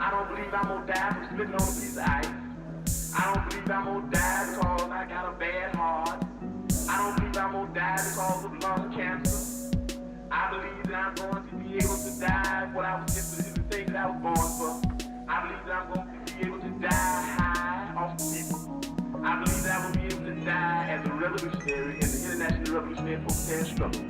I don't believe I'm gonna die from spitting on a piece of ice. I don't believe I'm gonna die because I got a bad heart. I don't believe I'm gonna die because of lung cancer. I believe that I'm going to be able to die what I was just the thing that I was born for. I believe that I'm going to be able to die high off the people. I believe that I will be able to die as a revolutionary in the international revolutionary folk struggle.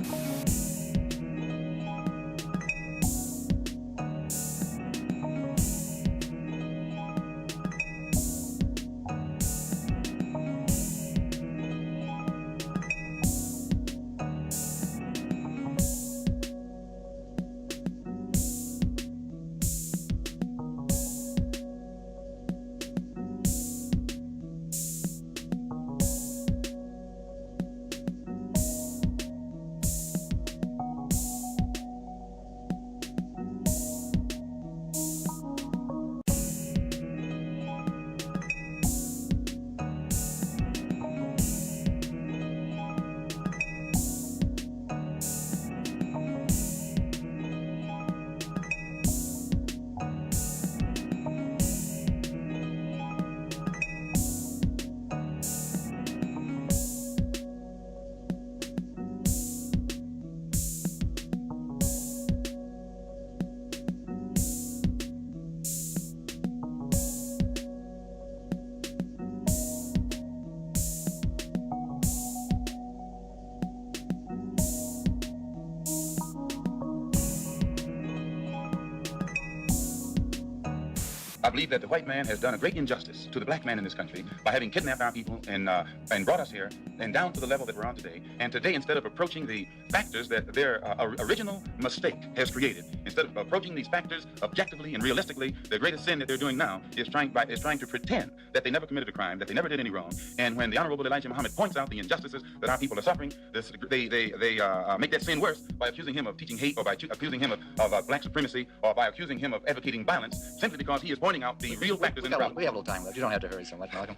I believe that the white man has done a great injustice to the black man in this country by having kidnapped our people and brought us here and down to the level that we're on today. And today, instead of approaching the factors that their original mistake has created, instead of approaching these factors objectively and realistically, the greatest sin that they're doing now is trying to pretend that they never committed a crime, that they never did any wrong. And when the Honorable Elijah Muhammad points out the injustices that our people are suffering, they make that sin worse by accusing him of teaching hate, or by accusing him of black supremacy, or by accusing him of advocating violence, simply because he is pointing out the real factors in the problem. We have a little time left. You don't have to hurry so much, Malcolm.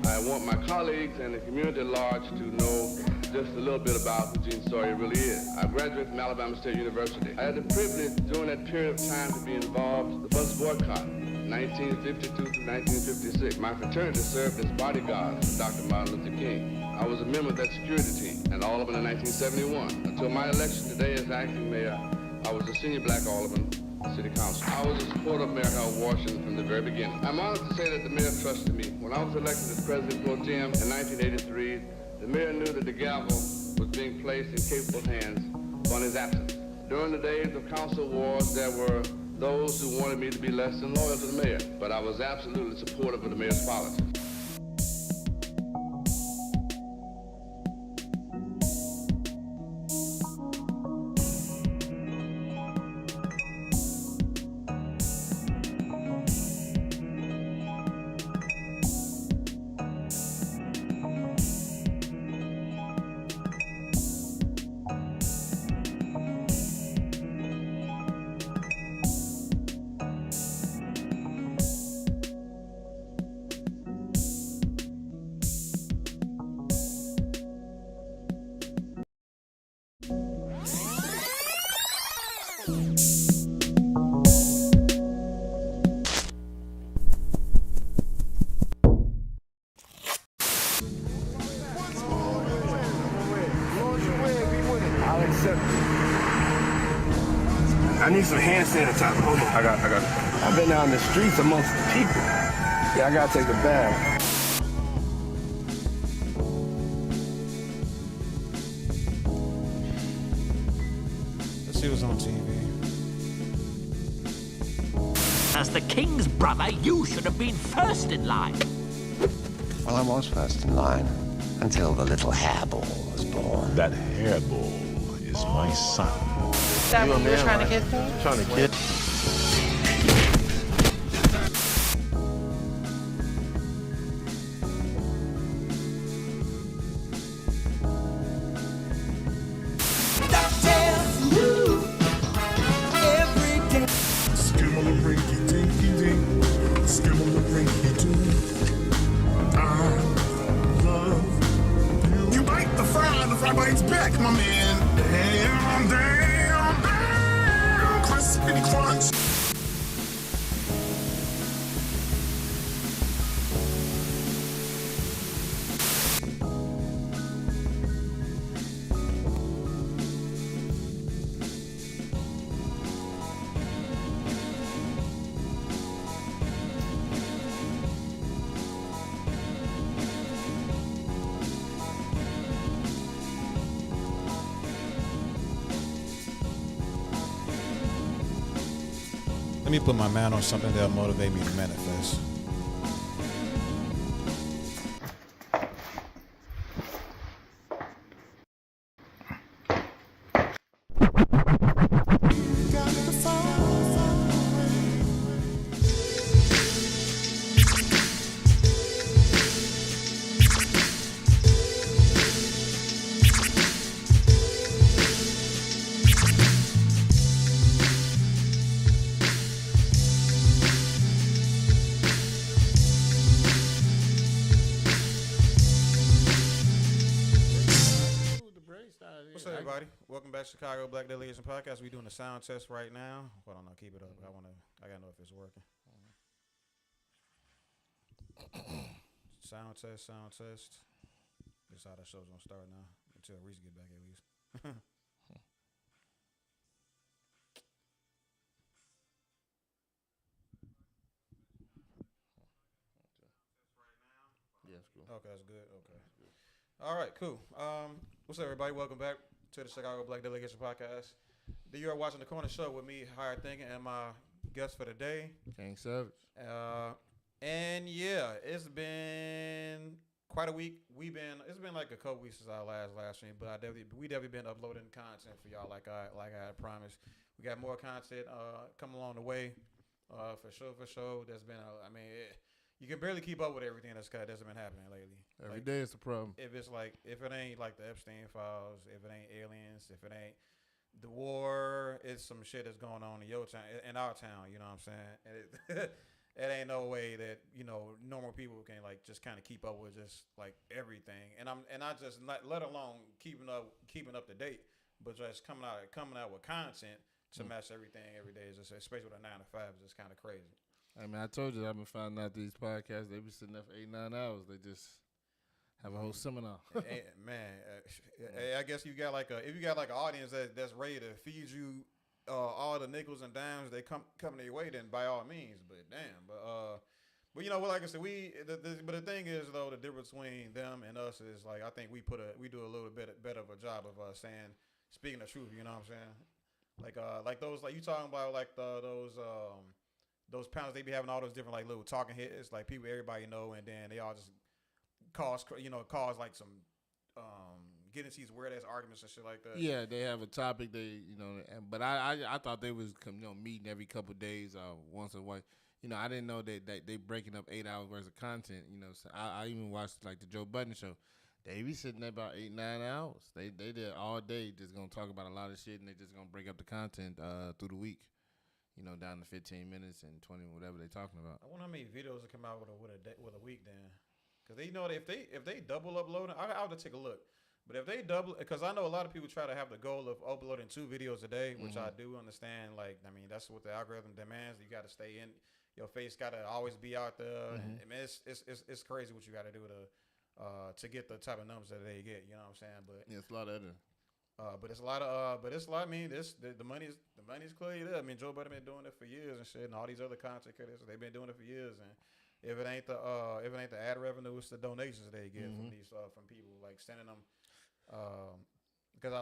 I want my colleagues and the community at large to know just a little bit about who Gene Sawyer really is. I graduated from Alabama State University. I had the privilege during that period of time to be involved in the bus boycott, 1952 through 1956. My fraternity served as bodyguards for Dr. Martin Luther King. I was a member of that security team and alderman in 1971. Until my election today as acting mayor, I was a senior black alderman City Council. I was a supporter of Mayor Harold Washington from the very beginning. I'm honored to say that the mayor trusted me. When I was elected as president pro tem in 1983, the mayor knew that the gavel was being placed in capable hands upon his absence. During the days of council wars, there were those who wanted me to be less than loyal to the mayor, but I was absolutely supportive of the mayor's policies. I need some hand sanitizer. Hold on. I got it. I've been out in the streets amongst the people. Yeah, I gotta take a bath. Let's see what's on TV. As the king's brother, you should have been first in line. Well, I was first in line until the little hairball was born. That hairball is my son. Is that what you were trying to get for? Trying to get. You bite the fry bites back, my man. Damn, crispy crunch. Let me put my mind on something that'll motivate me to manifest. What's up, everybody? Welcome back to Chicago Black Delegation Podcast. We're doing a sound test right now. Hold on, I'll keep it up. I gotta know if it's working. Sound test. This is how the show's gonna start now. Until Reese get back at least. Yeah, it's cool. Okay, that's good. Okay. All right, cool. What's up, everybody? Welcome back to the Chicago Black Delegation Podcast. You are watching The Corner Show with me, Higher Thinking, and my guest for the day. King Savage. And yeah, it's been quite a week. It's been like a couple weeks since our last stream, but we definitely been uploading content for y'all like I had promised. We got more content coming along the way. For sure. There's been you can barely keep up with everything that's been happening lately. Every day it's a problem. If it ain't like the Epstein files, if it ain't aliens, if it ain't the war, it's some shit that's going on in your town, in our town. You know what I'm saying? it ain't no way that normal people can like just kind of keep up with just like everything. And I just not let alone keeping up to date, but just coming out with content to match everything every day is just, especially with a 9 to 5, is just kind of crazy. I mean, I told you I've been finding out these podcasts. They be sitting there for 8-9 hours. They just have a whole seminar. I guess you got like if you got like an audience that's ready to feed you all the nickels and dimes they come their way, then by all means. But damn, but well, like I said, but the thing is though, the difference between them and us is like I think we do a little bit better of a job of speaking the truth. You know what I'm saying? Like those like you talking about like those panels, they be having all those different like little talking heads, like people everybody know, and then they all just cause like some get into these weird ass arguments and shit like that. Yeah, they have a topic but I thought they was meeting every couple of days once a week. I didn't know that they breaking up 8 hours worth of content. So I even watched like the Joe Budden show. They be sitting there about 8-9 hours. They did all day just gonna talk about a lot of shit, and they just gonna break up the content through the week. Down to 15 minutes and 20, whatever they talking about. I wonder how many videos will come out with a week then, because if they double uploading, I have to take a look. But if they double, because I know a lot of people try to have the goal of uploading 2 videos a day, which I do understand. Like, I mean, that's what the algorithm demands. You got to stay in. Your face got to always be out there. And, I mean, it's crazy what you got to do to get the type of numbers that they get. You know what I'm saying? But yeah, it's a lot of editing. But it's a lot. I mean, the money's clearly there. I mean, Joe Budden been doing it for years and shit, and all these other content creators, they've been doing it for years. And if it ain't the ad revenue, it's the donations they get from these from people like sending them. Because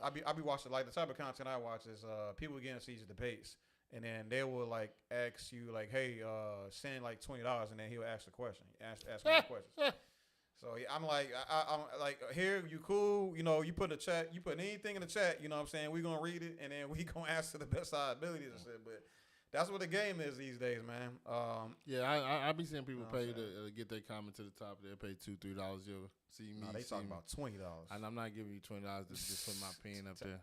I be watching like the type of content I watch is people getting these debates, and then they will like ask you like, hey, send like $20, and then he'll ask the question, ask questions. So I'm like, I'm like, here, you cool? You put anything in the chat, you know what I'm saying? We're going to read it, and then we going to answer the best of our abilities and shit. But that's what the game is these days, man. I be seeing people pay to get their comment to the top. They'll pay $2-3. You'll see me. They talking about $20. And I'm not giving you $20 to just put my pen up there.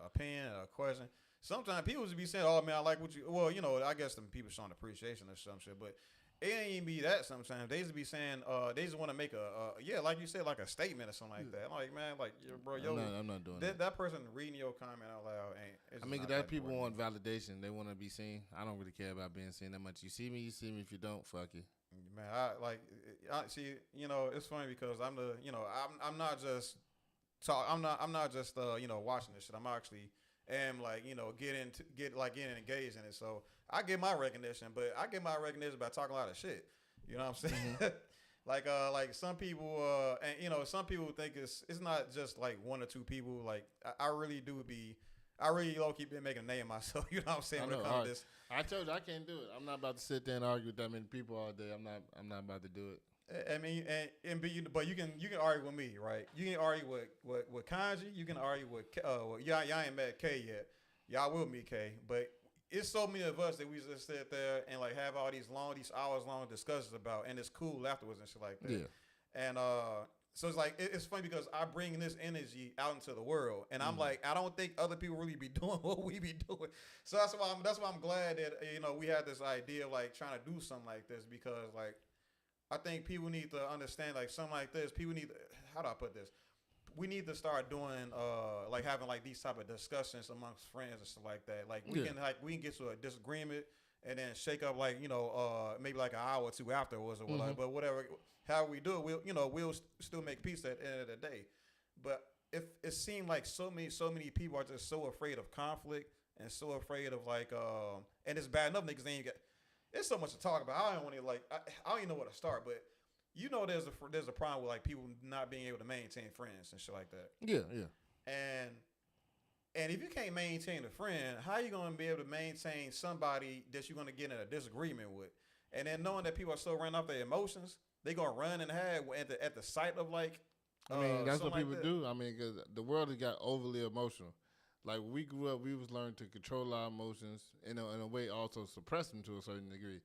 A pen, a question. Sometimes people just be saying, oh, man, I like what you... Well, I guess them people showing appreciation or some shit, but... It ain't even be that sometimes. They just be saying, they just want to make like you said, like a statement or something like that. I'm like, man, like, bro, I'm not doing that. That person reading your comment out loud ain't. I mean, that people want validation. They want to be seen. I don't really care about being seen that much. You see me, you see me. If you don't, fuck you. Man, I see. It's funny because I'm not just watching this shit. I'm actually getting engaged in it. So I get my recognition, but I get my recognition by talking a lot of shit. You know what I'm saying? like some people, and some people think it's not just like 1 or 2 people. Like I really low key been making a name of myself. You know what I'm saying? When it comes to this, I told you I can't do it. I'm not about to sit there and argue with that many people all day. I'm not about to do it. I mean, but you can argue with me, right? You can argue with Kanji. You can argue with y'all ain't met K yet. Y'all will meet K, but it's so many of us that we just sit there and like have all these hours long discussions about, and it's cool afterwards and shit like that. Yeah. And so it's like it's funny because I bring this energy out into the world, and I'm like, I don't think other people really be doing what we be doing. So that's why I'm glad that we had this idea of like trying to do something like this, because like I think people need to understand like something like this. People need to, how do I put this? We need to start doing like having like these type of discussions amongst friends and stuff like that. Like we can get to a disagreement and then shake up like maybe like an hour or 2 afterwards or whatever. But whatever, how we do it, we'll still make peace at the end of the day. But if it seemed like so many people are just so afraid of conflict and so afraid of like and it's bad enough niggas ain't got. It's so much to talk about. I don't want to I don't even know where to start, but. There's a problem with like people not being able to maintain friends and shit like that. Yeah. And if you can't maintain a friend, how are you gonna be able to maintain somebody that you're gonna get in a disagreement with? And then knowing that people are so run off their emotions, they gonna run and hide at the sight of like. I mean, that's what people do. I mean, because the world has got overly emotional. Like when we grew up, we was learning to control our emotions, in a way, also suppress them to a certain degree.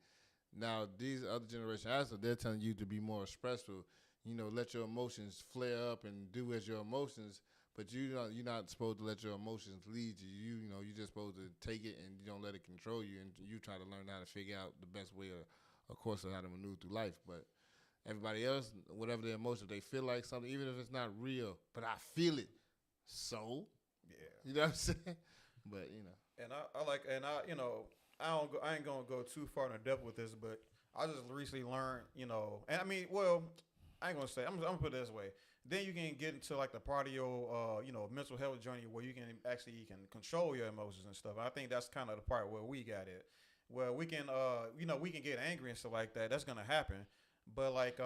Now, these other generation after, they're telling you to be more expressive, let your emotions flare up and do as your emotions, But you're not supposed to let your emotions lead you. You're just supposed to take it and you don't let it control you. And you try to learn how to figure out the best way, of course, of how to maneuver through life. But everybody else, whatever their emotion, they feel like something, even if it's not real. But I feel it. So, yeah, you know what I'm saying. But and I ain't gonna go too far in depth with this, but I just recently learned, and I mean, well, I ain't gonna say. I'm gonna put it this way. Then you can get into like the part of your, mental health journey where you can control your emotions and stuff. I think that's kind of the part where we got it, where we can, we can get angry and stuff like that. That's gonna happen, but like,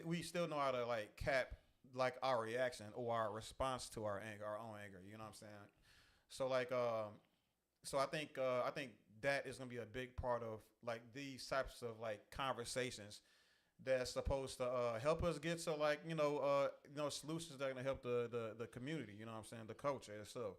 we still know how to like cap like our reaction or our response to our anger, our own anger. You know what I'm saying? So like, so I think that is gonna be a big part of like these types of like conversations that's supposed to help us get to like solutions that are gonna help the community. You know what I'm saying? The culture and stuff,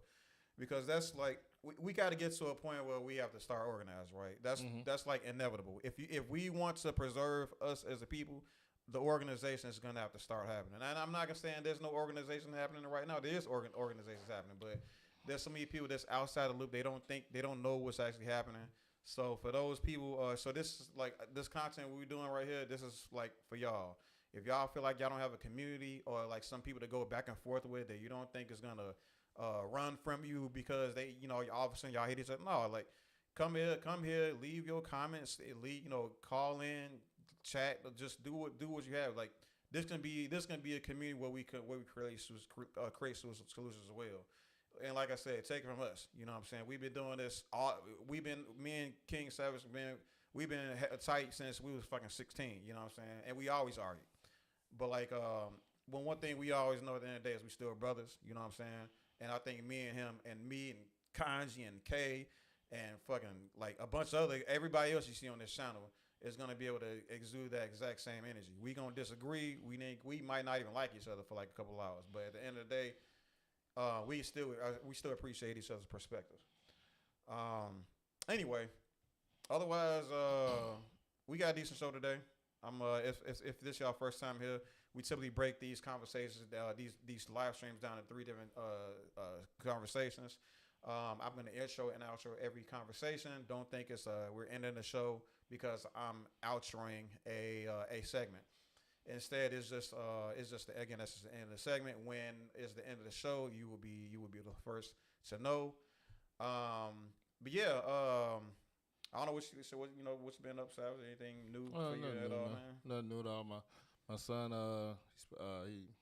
because that's like we got to get to a point where we have to start organized, right? That's like inevitable. If we want to preserve us as a people, the organization is gonna have to start happening. And I'm not gonna say there's no organization happening right now. There is organizations happening, but there's so many people that's outside the loop. They don't know what's actually happening. So for those people, so this is like this content we're doing right here. This is like for y'all. If y'all feel like y'all don't have a community or like some people to go back and forth with that you don't think is gonna run from you because they, all of a sudden y'all hate each other. No, like come here, leave your comments, call in, chat, just do what you have. Like this can be a community where we create solutions as well. And like I said, take it from us. You know what I'm saying? We've been doing this me and King Savage, we've been tight since we was fucking 16. You know what I'm saying? And we always argue. But like, one thing we always know at the end of the day is we still brothers. You know what I'm saying? And I think me and him and me and Kanji and Kay and fucking like a bunch of everybody else you see on this channel is gonna be able to exude that exact same energy. We gonna disagree. We might not even like each other for like a couple of hours, but at the end of the day, we still appreciate each other's perspective. Anyway, otherwise, we got a decent show today. If this y'all first time here, we typically break these conversations, these live streams down to 3 different conversations. I'm gonna intro and outro every conversation. Don't think it's we're ending the show because I'm outroing a segment. Instead, it's just again, that's just the end of the segment. When it's the end of the show, you will be the first to know. But yeah, I don't know what's been up, Savage. Anything new for you at all, man? Nothing new at all. My son,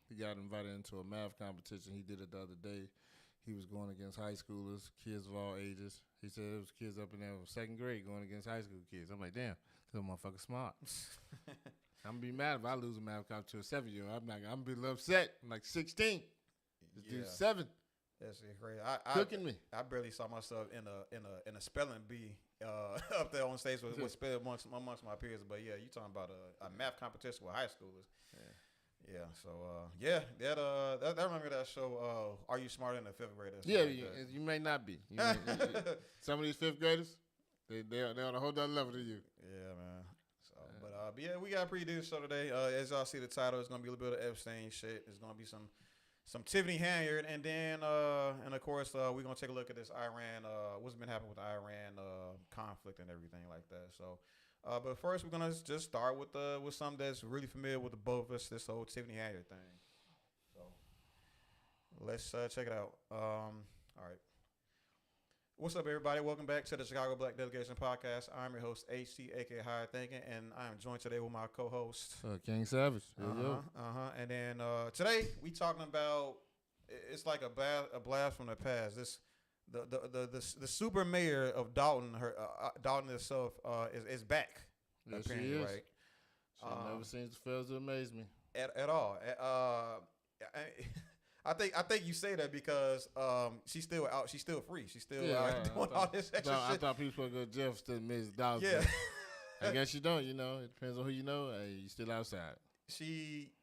he got invited into a math competition. He did it the other day. He was going against high schoolers, kids of all ages. He said it was kids up in there second grade going against high school kids. I'm like, damn, this motherfucker smart. I'm gonna be mad if I lose a math comp to a 7-year-old. I'm gonna be a little upset. I'm like 16. This dude's 7. That's great. Cooking me. I barely saw myself in a spelling bee up there on stage with spell amongst my peers. But yeah, you talking about a math competition with high schoolers. Yeah. So that remember that show. Are you smarter than a 5th grader? Yeah, you may not be. Some of these 5th graders, they're on a whole other level than you. Yeah, man. But yeah, we got a pretty decent show today. As y'all see the title, it's gonna be a little bit of Epstein shit. It's gonna be some Tiffany Henyard, and then and of course we're gonna take a look at this Iran, what's been happening with the Iran conflict and everything like that. So, but first we're gonna just start with something that's really familiar with the both of us. This whole Tiffany Henyard thing. So let's check it out. All right. What's up, everybody? Welcome back to the Chicago Black Delegation Podcast. I'm your host, HT, aka Higher Thinking, and I am joined today with my co-host, King Savage. And then today we talking about it's like a blast from the past. The super mayor of Dalton, Dalton itself, is back. Yes, she is. Right? She never seems to fail to amaze me at all. I think you say that because she's still out. She's still free. She's still out doing all this extra shit. I thought people would go to jail for $1 million. Yeah. I guess you don't. It depends on who you know. You still outside. She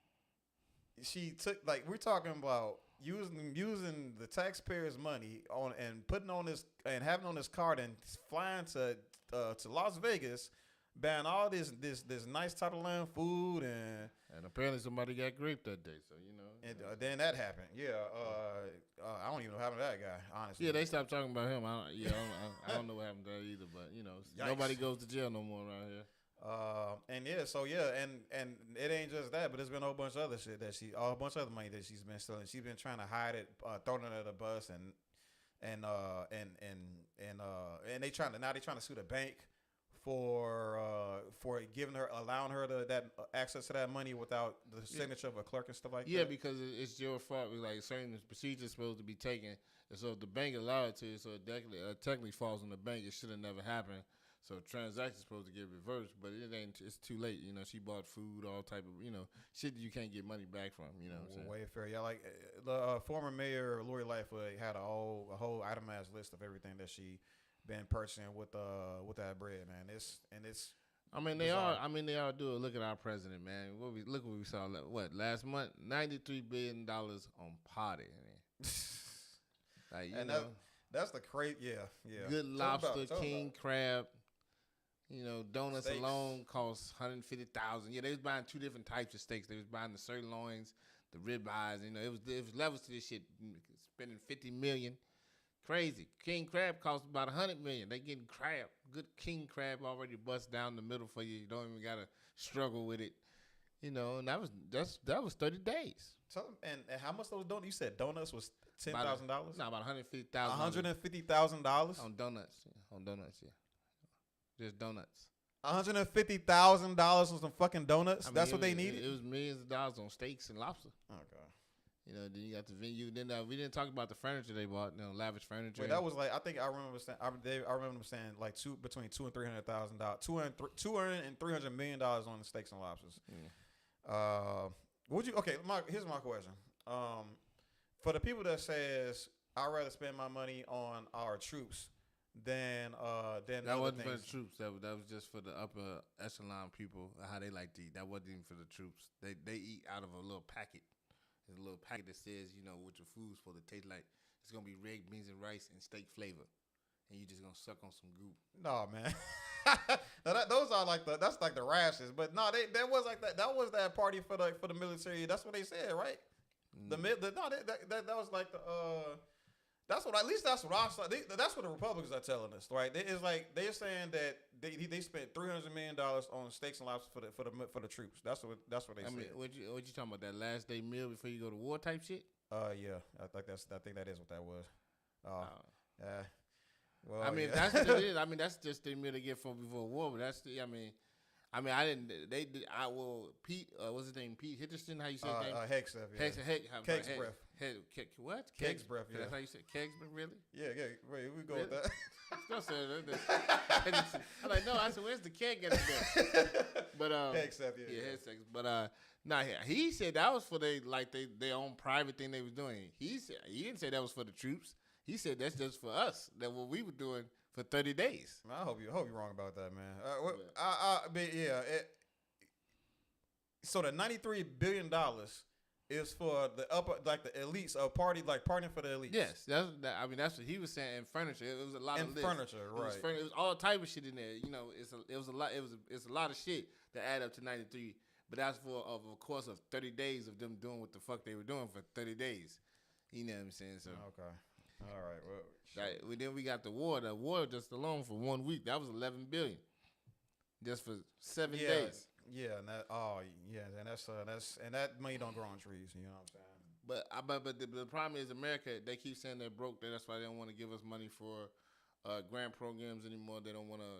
took, like, we're talking about using the taxpayers' money on and putting on this and having on this card and flying to Las Vegas, buying all this nice type of land food and apparently somebody got raped that day. So And then that happened. Yeah. I don't even know what happened to that guy, honestly. Yeah, they stopped talking about him. I don't know what happened to that either. But nobody goes to jail no more around here. And it ain't just that, but there's been a whole bunch of other shit that a whole bunch of other money that she's been stealing. She's been trying to hide it, throwing it at the bus, and they trying to sue the bank for allowing her that access to that money without the signature of a clerk and stuff like that. Yeah, because it's your fault. Like certain procedures supposed to be taken, and so if the bank allowed it to, so it technically falls on the bank. It should have never happened. So transactions supposed to get reversed, but it ain't. It's too late. She bought food, all type of shit that you can't get money back from. What I'm saying? Wayfair, yeah. Like the former mayor Lori Lightfoot had a whole itemized list of everything that she been purchasing with that bread, man. It's. I mean, they all do it. Look at our president, man. Look what we saw. Last month, $93 billion on potty. That's the crazy. Yeah. Good lobster, king crab. Donuts Steaks alone cost $150,000. Yeah, they was buying two different types of steaks. They was buying the sirloins, the ribeyes. It was levels to this shit. Spending $50 million, crazy. King crab cost about $100 million. They getting crab, good king crab already bust down the middle for you. You don't even gotta struggle with it. And that was 30 days. And how much those donuts? You said donuts was $10,000. No, about $150,000. $150,000 on donuts. Yeah. On donuts, yeah. Just donuts. $150,000 on some fucking donuts. That's what they needed. It was millions of dollars on steaks and lobster. Oh god. Then you got the venue. Then we didn't talk about the furniture they bought. Lavish furniture. Wait, that was like I remember them saying like between $200,000 and $300,000, $200 and $300 million on the steaks and lobsters. Here's my question. For the people that says I'd rather spend my money on our troops than that wasn't for the troops. That was just for the upper echelon people, how they like to eat. That wasn't even for the troops. They eat out of a little packet. There's a little packet that says what your food's supposed to taste like. It's gonna be red beans and rice and steak flavor, and you just gonna suck on some goop. No, man. Those are that's like the rashes. But no, that was like that. That was that party for the military. That's what they said, right? That was like the. That's what that's what I saw. That's what the Republicans are telling us, right? It's like they're saying that they spent $300 million on steaks and lobsters for the troops. That's what they said. What you talking about? That last day meal before you go to war type shit? Yeah, I think that is what that was. Yeah. Well, if that's what it is, that's just the meal they get before war. But that's I didn't. They did. Pete. What's his name? Pete Hitchison. How you say his name? Hegseth. Yeah. Keg's breath. What? Keg's breath. Yeah. That's how you say Keg's breath. Really? Yeah. Wait, we go with that. Don't say that. I'm like, no. I said, where's the keg at there? But Hegseth. Yeah. Hegseth. But he said that was for their own private thing they was doing. He didn't say that was for the troops. He said that's just for us. That what we were doing for 30 days. Man, I hope you're wrong about that, man. So the $93 billion is for the upper, like the elites, partying for the elites. Yes, that's what he was saying. In furniture, it was a lot of furniture, right? It was all type of shit in there. It's a lot of shit that add up to 93. But that's for a course of 30 days of them doing what the fuck they were doing for 30 days. You know what I'm saying? So okay. All right. Well, then we got the war. The war just alone for 1 week. That was $11 billion, just for 7 days. Yeah, and that money don't grow on trees. You know what I'm saying? But the problem is America. They keep saying they're broke. That's why they don't want to give us money for grant programs anymore. They don't want to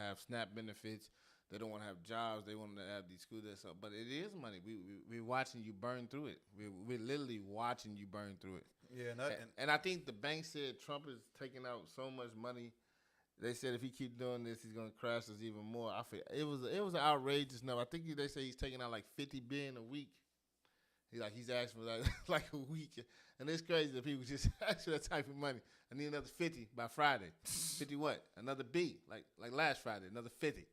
have SNAP benefits. They don't want to have jobs. They want to have these schools. But it is money. We're watching you burn through it. We're literally watching you burn through it. Yeah, and I think the bank said Trump is taking out so much money. They said if he keep doing this, he's gonna crash us even more. I feel it was an outrageous number. I think they say he's taking out like $50 billion a week. He's asking for like a week, and it's crazy that people just ask for that type of money. I need another 50 by Friday. 50 what? Another B like last Friday, another 50.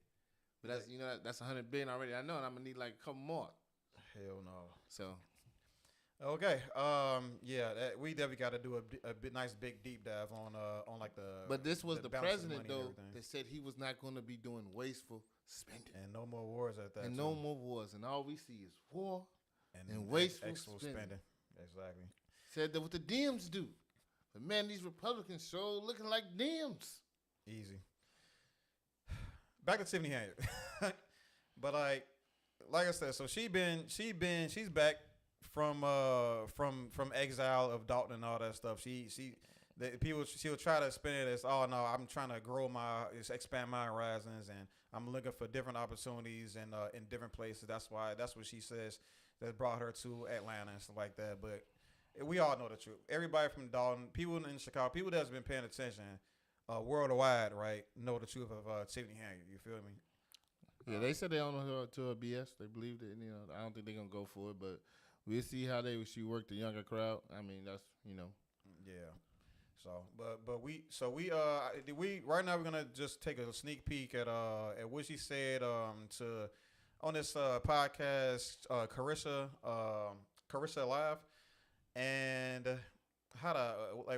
But that's $100 billion already. I know, and I'm gonna need like a couple more. Hell no. So. Okay. We definitely got to do a nice big deep dive on like the. But this was the president though that said he was not going to be doing wasteful spending and no more wars at that. And no more wars, and all we see is war, and wasteful spending. Exactly. Said that what the Dems do. But man, these Republicans show looking like Dems. Easy. Back to Tiffany Henyard. But like I said, so she's back from exile of Dalton and all that stuff. She'll try to spin it as, oh no, I'm trying to expand my horizons, and I'm looking for different opportunities and in different places. That's what she says that brought her to Atlanta and stuff like that. But we all know the truth. Everybody from Dalton, people in Chicago, people that's been paying attention worldwide, right, know the truth of Tiffany Henyard. You feel me? Yeah, they said they don't know her to her BS. They believe that, I don't think they're gonna go for it, but we'll see how she worked the younger crowd. I mean, that's Yeah. So, but we right now we're gonna just take a sneak peek at what she said on this podcast, Carissa Live, and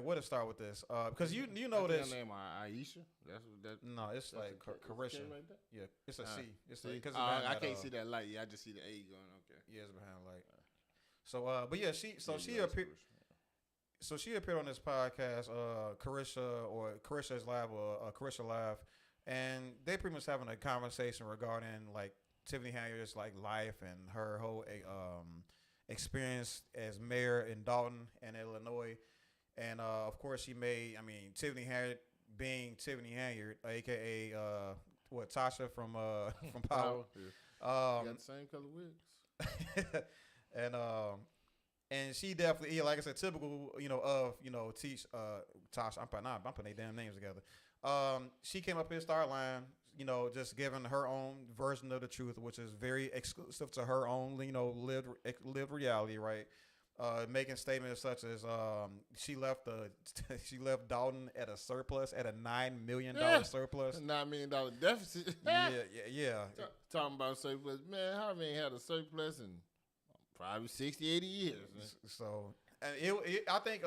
where to start with this, because you know this. Her name Aisha. No, it's like Carissa. Right there? Yeah, it's a C. It's like, cause I can't see that light. Yeah, I just see the A going. Okay. Yeah, it's behind light. So, but yeah, she appeared. So she appeared on this podcast, Carissa's Live or Carissa Live, and they pretty much having a conversation regarding like Tiffany Henyard's like life and her whole experience as mayor in Dalton and Illinois, and of course Tiffany Henyard being Tiffany Henyard, aka Tasha from Power. Yeah. Got the same color wigs. And she definitely, like I said, typical, of Tasha. I'm putting their damn names together. She came up here, start line, just giving her own version of the truth, which is very exclusive to her own, lived reality, right? Making statements such as she left Dalton at a surplus, at a $9 million surplus, $9 million deficit. yeah. Talking about surplus, man. Harvey ain't had a surplus in probably 60, 80 years. So, and I think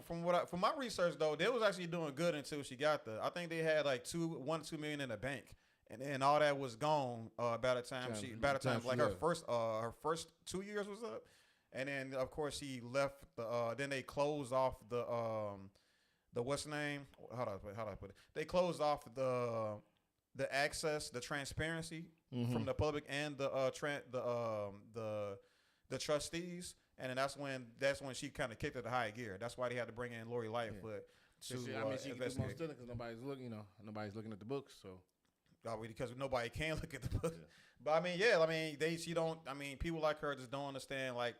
from my research though, they was actually doing good until she got there. I think they had like $1 to $2 million in the bank, and then all that was gone by the time her first 2 years was up, and then of course she left. Then they closed off the what's the name? How do I put it? They closed off the access, the transparency from the public and the trustees, and then that's when she kind of kicked it to high gear. That's why they had to bring in Lori Lightfoot to she can do most of it because nobody's looking at the books. So because nobody can look at the books. Yeah. But people like her just don't understand, like,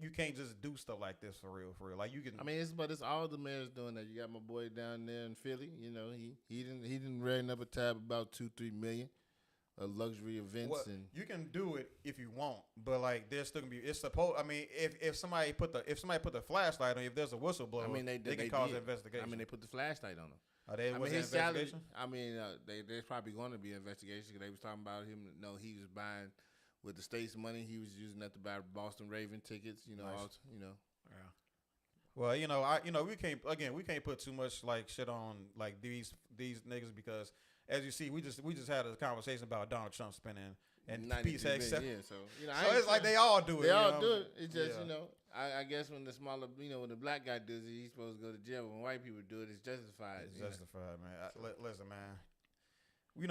you can't just do stuff like this for real. Like, you can. It's all the mayors doing that. You got my boy down there in Philly. He didn't ran up a tab about 2-3 million. Luxury events, and you can do it if you want, but like there's still gonna be. It's supposed. If somebody put the flashlight on, if there's a whistleblower, they can cause an investigation. They put the flashlight on him. His investigation. There's probably going to be an investigation because they was talking about him. No, he was buying with the state's money. He was using that to buy Boston Raven tickets. Nice. Yeah. Well, we can't put too much like shit on like these niggas because. As you see, we just had a conversation about Donald Trump spending and peace except. Yeah, so it's like they all do it. They all do it. It's just I guess when the smaller, when the black guy does it, he's supposed to go to jail. When white people do it, it's justified. It's justified, man. Listen, man.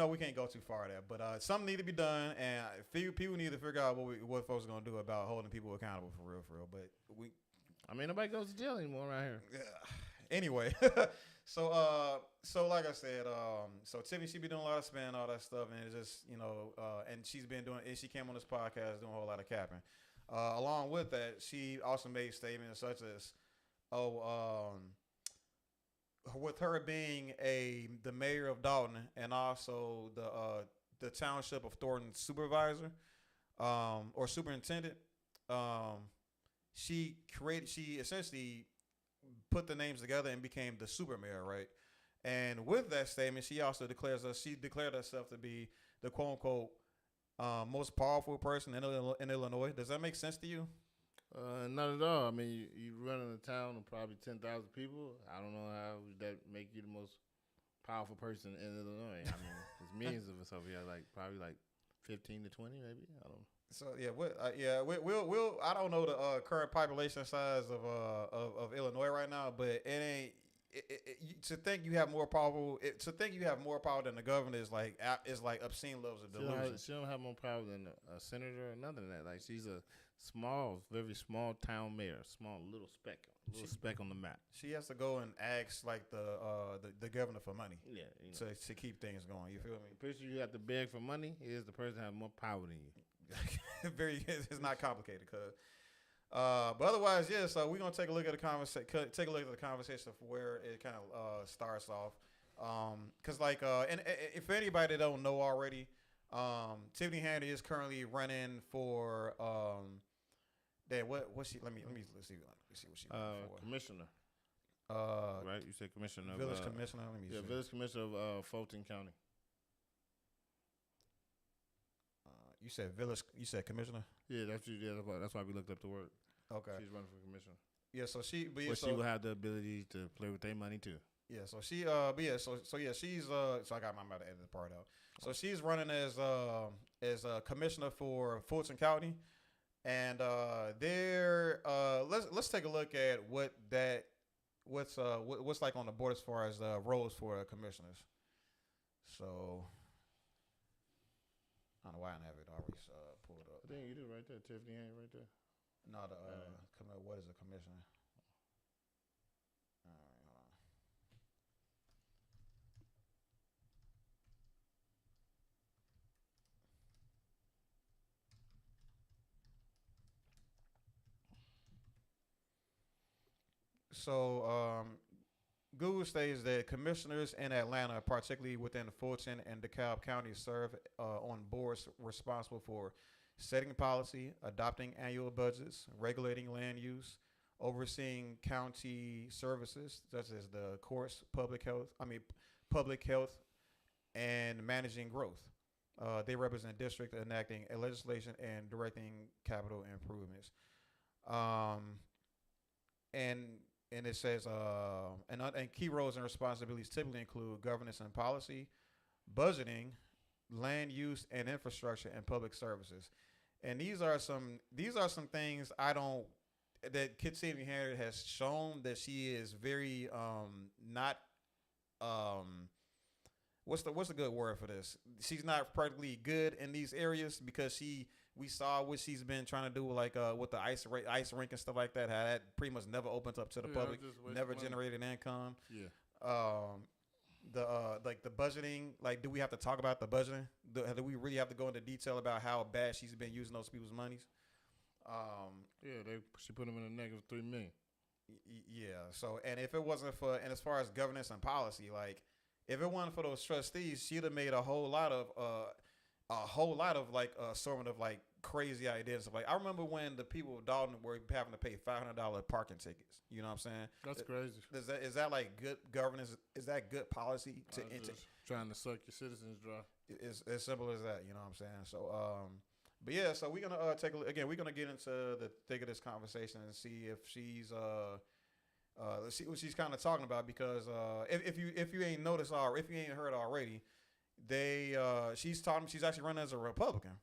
We can't go too far there, but something need to be done, and people need to figure out what folks are gonna do about holding people accountable for real. But nobody goes to jail anymore around here. Yeah. Anyway. So like I said, so Tiffany, she be doing a lot of spending, all that stuff, and it's just, and she's been doing, and she came on this podcast doing a whole lot of capping. Along with that, she also made statements such as, with her being the mayor of Dalton and also the township of Thornton supervisor, or superintendent, she essentially put the names together and became the super mayor, right? And with that statement, she also declared herself to be the quote unquote most powerful person in Illinois. Does that make sense to you? Not at all. You running a town of probably 10,000 people. I don't know how that make you the most powerful person in Illinois. There's millions of us over here, probably 15 to 20, maybe. I don't know. So yeah, we'll. I don't know the current population size of Illinois right now, but it ain't. To think you have more power, than the governor is like obscene levels of delusion. She don't have more power than a senator or nothing than that. Like she's a small, very small town mayor, small little speck on the map. She has to go and ask like the governor for money. Yeah, to keep things going. You feel me? The person you have to beg for money is the person that has more power than you. It's not complicated, cuz. But otherwise, yeah. So we're gonna take a look at the conversation for where it kind of starts off. Cause like, and if anybody that don't know already, Tiffany Henry is currently running for what's she? Let's see what she running for. Commissioner. Right, you said commissioner. Village commissioner. Let me see. Village commissioner of Fulton County. You said village. You said commissioner. Yeah, that's why we looked up the word. Okay. She's running for commissioner. Yeah, so she, she will have the ability to play with their money too. Yeah, so she, she's so I got my about to edit the part out. So she's running as a commissioner for Fulton County, and let's take a look at what's like on the board as far as roles for commissioners. So I don't know why I don't have it already pulled up. I think you did right there, Tiffany ain't right there. No, what is a commissioner? All right, hold on. So, Google states that commissioners in Atlanta, particularly within Fulton and DeKalb counties, serve on boards responsible for setting policy, adopting annual budgets, regulating land use, overseeing county services such as the courts, public health, and managing growth. They represent district enacting a legislation and directing capital improvements. And it says, and key roles and responsibilities typically include governance and policy, budgeting, land use and infrastructure, and public services. And these are some things that Kit Tiffany Henry has shown that she is very not what's the good word for this? She's not particularly good in these areas because we saw what she's been trying to do like with the ice rink and stuff like that. How that pretty much never opened up to the public, never generated income. Yeah. Like the budgeting, like do we have to talk about the budgeting? Do we really have to go into detail about how bad she's been using those people's monies? She put them in a -$3 million. Yeah. So, and if it wasn't for, and as far as governance and policy, like if it wasn't for those trustees, she'd have made a whole lot of like sort of like crazy ideas. Like I remember when the people of Dalton were having to pay $500 parking tickets. You know what I'm saying? That's crazy. Is that like good governance? Is that good policy to trying to suck your citizens dry? It's as simple as that. You know what I'm saying? So but yeah, so we're gonna take a look again. We're gonna get into the thick of this conversation and see if she's let's see what she's kind of talking about, because if you ain't noticed or if you ain't heard already, she's actually running as a Republican.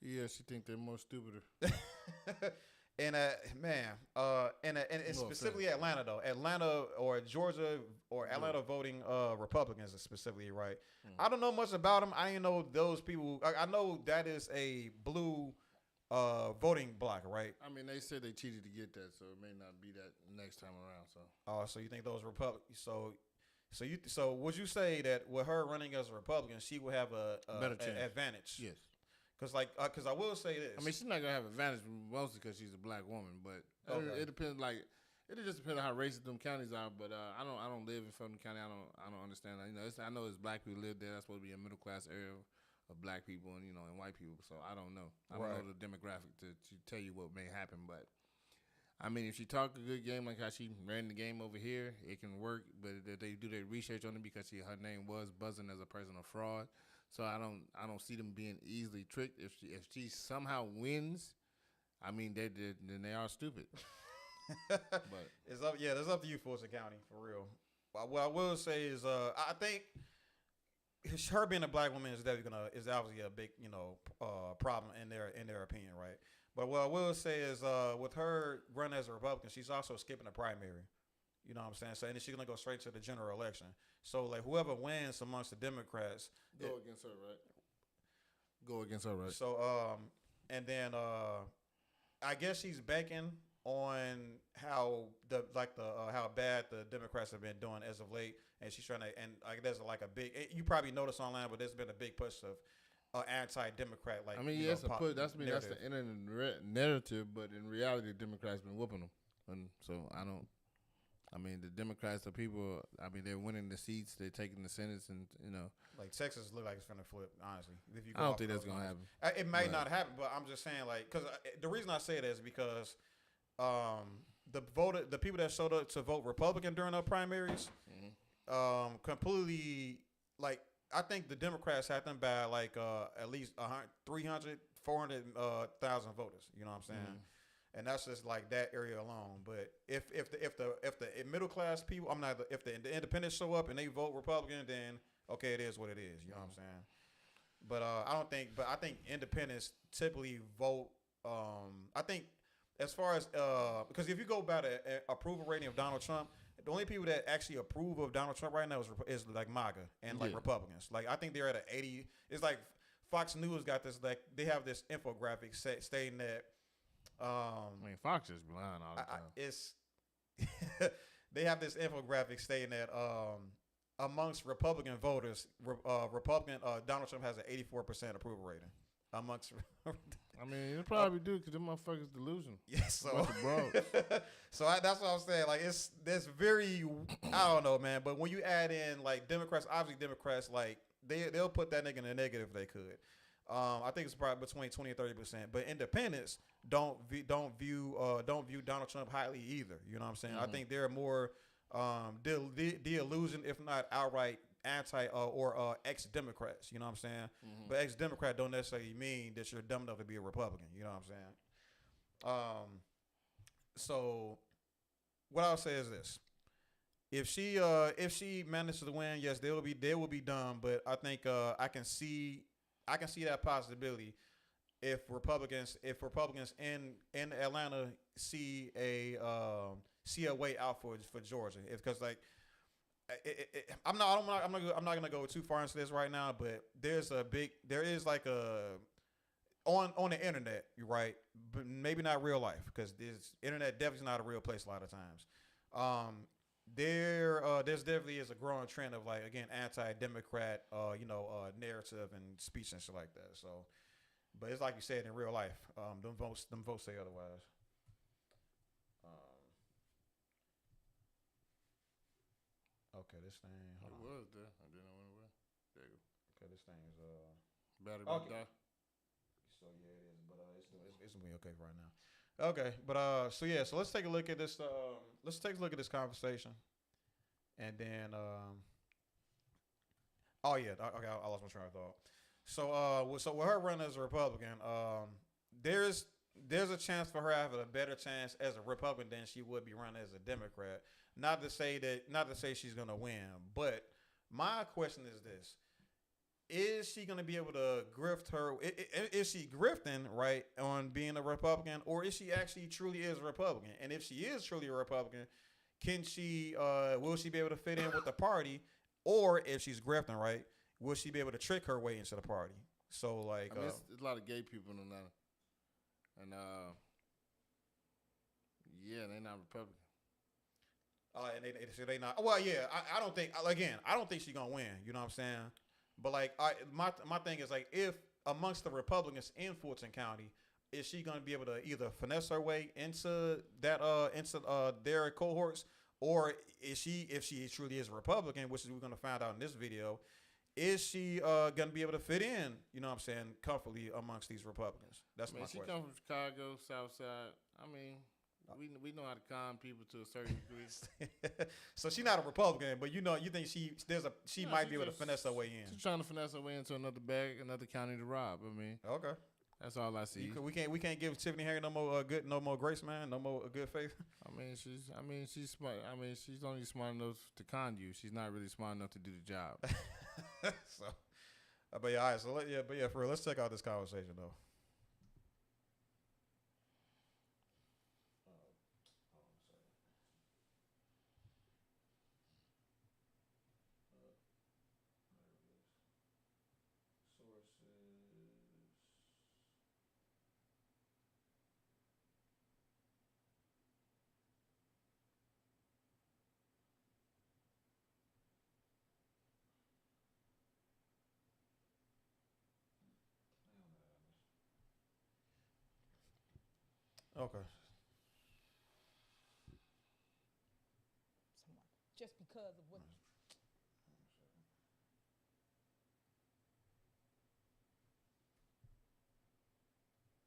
Yeah, she think they're more stupider. And specifically Atlanta though. Atlanta or Georgia or Atlanta voting Republicans specifically, right? I don't know much about them. I ain't know those people. I know that is a blue voting block, right? I mean, they said they cheated to get that, so it may not be that next time around. So so you think those Republicans? So would you say that with her running as a Republican, she will have a better chance, advantage? Yes. Because I will say this. I mean, she's not gonna have advantage mostly because she's a black woman, but it depends. Like, it just depends on how racist them counties are. But I don't live in Fulton County. I don't understand that. You know, I know it's black people live there. That's supposed to be a middle class area of black people and and white people. So I don't know. I don't know the demographic to tell you what may happen. But I mean, if she talk a good game like how she ran the game over here, it can work. But if they do their research on it, because her name was buzzing as a person of fraud. So I don't see them being easily tricked. If she somehow wins, I mean then they are stupid. But it's up to you, Fulton County, for real. What I will say is I think her being a black woman is obviously a big problem in their opinion, right? But what I will say is with her running as a Republican, she's also skipping the primary. You know what I'm saying? So and then she's gonna go straight to the general election. So like whoever wins amongst the Democrats go against her, right? Go against her, right? So and then I guess she's banking on how how bad the Democrats have been doing as of late, and she's trying to there's like a big you probably noticed online, but there's been a big push of anti-Democrat that's the internet narrative, but in reality, the Democrats been whooping them, and so the Democrats are people. They're winning the seats. They're taking the Senate, and like Texas look like it's gonna flip. Honestly, if you I don't think that's gonna happen. It may not happen, but I'm just saying because the reason I say that is because the people that showed up to vote Republican during the primaries, completely I think the Democrats had them by at least 300, 400,000 voters. You know what I'm saying? And that's just like that area alone. But if the middle class people, if the independents show up and they vote Republican, then okay, it is what it is. You know what I'm saying? But I think independents typically vote. I think as far as because if you go by the approval rating of Donald Trump, the only people that actually approve of Donald Trump right now is like MAGA and Republicans. Like I think they're at an 80. It's like Fox News got this they have this infographic stating that. Fox is blind all the time. They have this infographic stating that amongst Republican voters, Donald Trump has an 84% approval rating amongst. You probably do because them motherfuckers delusional. Yeah, so that's what I'm saying. Like that's very I don't know, man. But when you add in like Democrats, obviously Democrats like they'll put that nigga in the negative if they could. I think it's probably between 20 and 30%. But independents don't view Donald Trump highly either. You know what I'm saying? I think they're more the illusion, if not outright anti or ex-Democrats. You know what I'm saying? But ex-Democrat don't necessarily mean that you're dumb enough to be a Republican. You know what I'm saying? So what I'll say is this: if she manages to win, yes, they will be dumb. But I think I can see that possibility if Republicans in Atlanta see a way out for Georgia, because I'm not gonna go too far into this right now, but there is like on the internet, you're right, but maybe not real life, because this internet definitely is not a real place a lot of times. There's definitely is a growing trend of like again anti-Democrat narrative and speech and shit like that. So, but it's like you said in real life, them votes say otherwise. Okay, this thing. It was there. I didn't know when it was. There you go. Okay, this thing is battery die. So yeah, it is, but it's gonna be okay right now. Okay, but so let's take a look at this. Let's take a look at this conversation, and then okay, I lost my train of thought. So with her running as a Republican, there's a chance for her having a better chance as a Republican than she would be running as a Democrat. Not to say she's gonna win, but my question is this: is she gonna be able to grift her? Is she grifting right on being a Republican, or is she actually truly is a Republican? And if she is truly a Republican, can she will she be able to fit in with the party, or if she's grifting right, will she be able to trick her way into the party? So like, there's a lot of gay people in Atlanta, and they're not Republican. And they not. Well, yeah, I don't think. Again, I don't think she's gonna win. You know what I'm saying? But like, my thing is like, if amongst the Republicans in Fulton County, is she gonna be able to either finesse her way into that their cohorts, or is she, if she truly is a Republican, which we're gonna find out in this video, is she gonna be able to fit in? You know what I'm saying, comfortably amongst these Republicans? That's my question. She comes from Chicago, South Side. We know how to con people to a certain degree. So she's not a Republican, but you think she might be able to finesse her way in. She's trying to finesse her way into another bag, another county to rob. Okay, that's all I see. We can't give Tiffany Henry no more grace, man, no more good faith. She's smart. She's only smart enough to con you. She's not really smart enough to do the job. So, but yeah, all right. So for real, let's check out this conversation though. Okay. Just because of what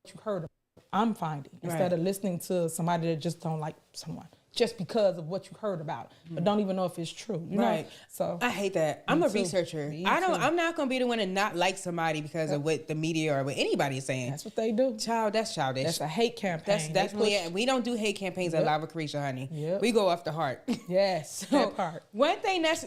you heard of, I'm finding instead of listening to somebody that just don't like someone just because of what you heard about, but don't even know if it's true. You know? So I hate that. I'm a researcher. I'm not gonna be the one to not like somebody because of what the media or what anybody is saying. That's what they do. Child, that's childish. That's a hate campaign. That's definitely it. We don't do hate campaigns at La Lucretia, honey. We go off the heart. Yes, So, that part. One thing that's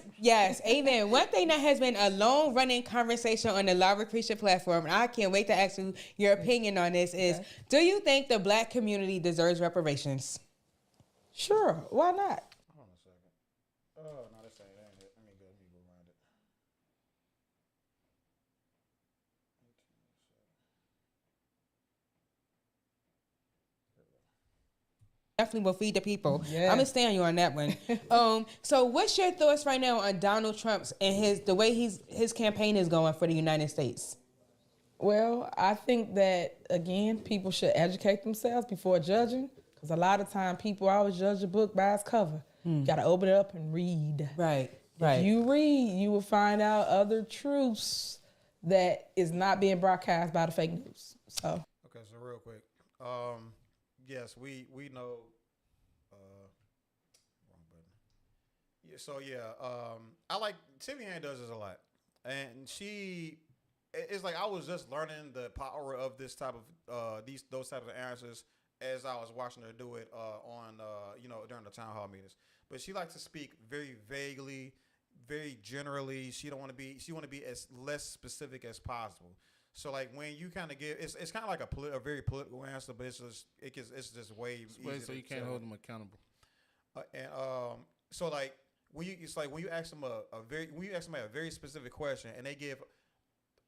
amen. One thing that has been a long running conversation on the La Lucretia platform, and I can't wait to ask you your opinion on this, is do you think the black community deserves reparations? Sure, why not? Hold on a second. Oh no, this ain't it. Let me go around it. Definitely will feed the people. Yeah. I'm gonna stay on you on that one. So what's your thoughts right now on Donald Trump's and the way his campaign is going for the United States? Well, I think that again, people should educate themselves before judging, because a lot of time people always judge a book by its cover. You got to open it up and read. Right. If you read, you will find out other truths that is not being broadcast by the fake news. So okay, so real quick, yes, we know. Wrong button. Yeah, so I like Tiffany Henny does this a lot, and it's like I was just learning the power of this type of those types of answers as I was watching her do it on during the town hall meetings. But she likes to speak very vaguely, very generally. She want to be as less specific as possible. So like when you kind of give, it's kind of like a very political answer, but it's just way easier. So you can't hold them accountable. So like when you ask them a very specific question and they give.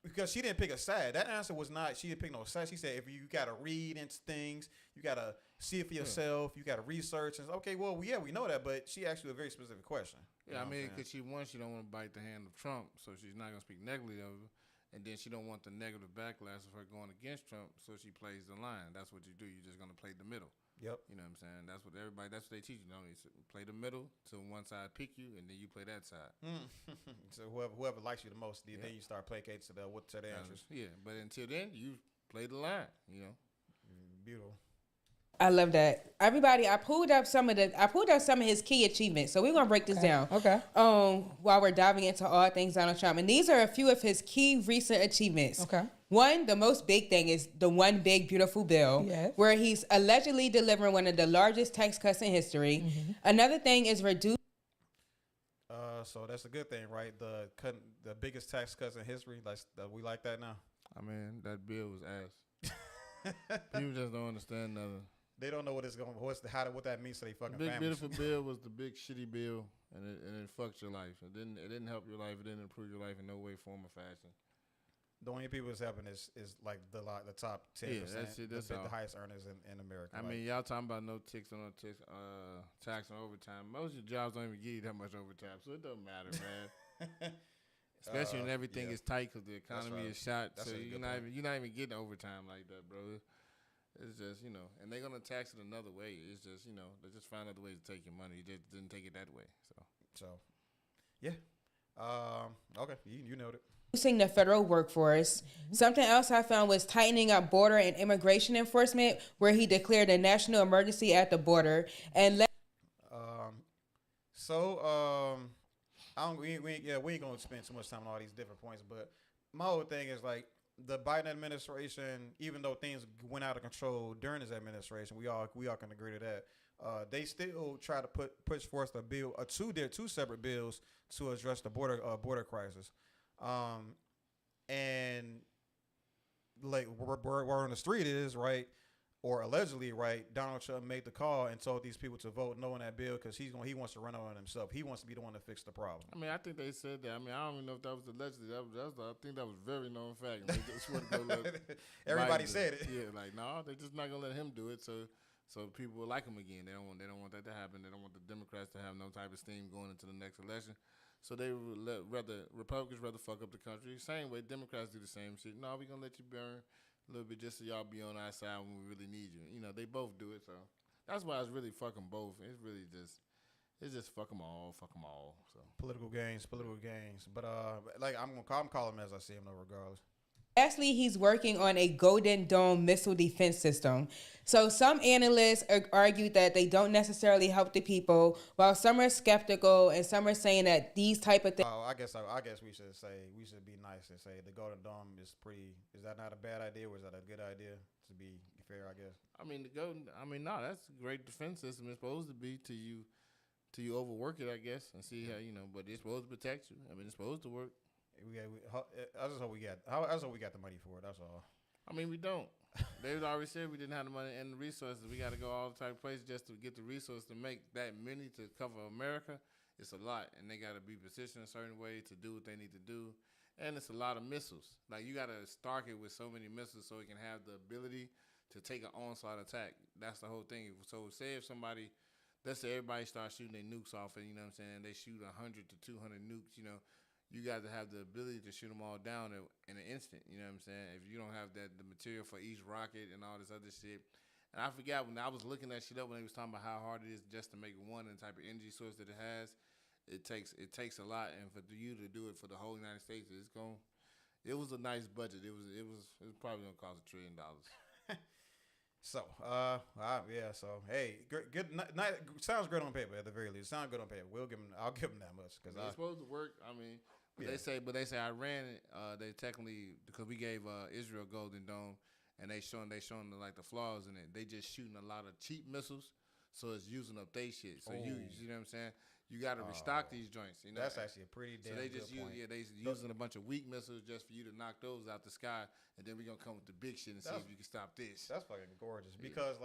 Because she didn't pick a side. That answer was not, she didn't pick no side. She said, if you got to read into things, you got to see it for yourself, you got to research. And okay, well, yeah, we know that, but she asked you a very specific question. Yeah, I mean, because she don't want to bite the hand of Trump, so she's not going to speak negatively of him. And then she don't want the negative backlash of her going against Trump, so she plays the line. That's what you do. You're just going to play the middle. Yep. You know what I'm saying? That's what they teach you. Play the middle till one side pick you, and then you play that side. So whoever likes you the most, then you start placating to the answers. Yeah, but until then, you play the line, Beautiful. I love that. Everybody, I pulled up some of his key achievements. So we're gonna break this down. Okay. While we're diving into all things Donald Trump. And these are a few of his key recent achievements. Okay. One, the most big thing is the One Big Beautiful Bill, where he's allegedly delivering one of the largest tax cuts in history. Mm-hmm. Another thing is reduce. So that's a good thing, right? The biggest tax cuts in history. We like that now. I mean, that bill was ass. People just don't understand nothing. They don't know what what that means to their fucking Big families. Beautiful Bill was the big shitty bill, and it fucked your life. It didn't help your life. It didn't improve your life in no way, form, or fashion. The only people it's helping is like the top 10%. Yeah, that's it. That's the highest earners in America. I mean, y'all talking about no tax on tax on overtime. Most of your jobs don't even give you that much overtime, so it doesn't matter, man. Especially when everything is tight because the economy is shot. So you're not even getting overtime like that, bro. It's just, and they're gonna tax it another way. It's just, they just find other ways to take your money. You just didn't take it that way. So yeah. Okay, you know it. Reducing the federal workforce. Mm-hmm. Something else I found was tightening up border and immigration enforcement, where he declared a national emergency at the border and we ain't gonna spend too much time on all these different points, but my whole thing is like the Biden administration, even though things went out of control during his administration, we all can agree to that. They still try to push forth a bill, two separate bills to address the border crisis. And like word on the street is right, or allegedly right. Donald Trump made the call and told these people to vote no on that bill because he wants to run on himself. He wants to be the one to fix the problem. I mean, I think they said that. I mean, I don't even know if that was allegedly. I think that was very known fact. They just want to go let Everybody Biden said it. Yeah, like no, they're just not gonna let him do it. So people will like him again. They don't want that to happen. They don't want the Democrats to have no type of steam going into the next election. So they would Republicans rather fuck up the country. Same way Democrats do the same shit. No, we gonna let you burn a little bit just so y'all be on our side when we really need you. You know, they both do it. So that's why it's really fucking both. It's just fuck them all. So Political gains. But like I'm calling him as I see him though, regardless. Lastly, he's working on a Golden Dome missile defense system. So some analysts argue that they don't necessarily help the people, while some are skeptical and some are saying that these type of things. I guess we should be nice and say the Golden Dome is pretty. Is that not a bad idea, or is that a good idea? To be fair, I guess. I mean, no, that's a great defense system. It's supposed to be till you overwork it, I guess, and see how But it's supposed to protect you. I mean, it's supposed to work. I just hope we got the money for it. That's all. I mean, we don't. They already said we didn't have the money and the resources. We got to go all the type of places just to get the resources to make that many to cover America. It's a lot, and they got to be positioned a certain way to do what they need to do. And it's a lot of missiles. Like you got to stock it with so many missiles so it can have the ability to take an onslaught attack. That's the whole thing. So say if somebody, let's say everybody starts shooting their nukes off, and you know what I'm saying, they shoot 100 to 200 nukes, you got to have the ability to shoot them all down in an instant. You know what I'm saying? If you don't have the material for each rocket and all this other shit. And I forgot when I was looking that shit up when they was talking about how hard it is just to make one and the type of energy source that it has. It takes a lot, and for you to do it for the whole United States, it was a nice budget. It was probably gonna cost $1 trillion. So, So, hey, good. Sounds good on paper at the very least. Sounds good on paper. I'll give them that much because it's supposed to work. I mean, they say Iran. They technically because we gave Israel Golden Dome, and they showing like the flaws in it. They just shooting a lot of cheap missiles, so it's using up they shit. So you know what I'm saying. You got to restock these joints. That's actually a pretty damn. So they just using a bunch of weak missiles just for you to knock those out the sky, and then we're gonna come with the big shit and see if you can stop this. That's fucking gorgeous because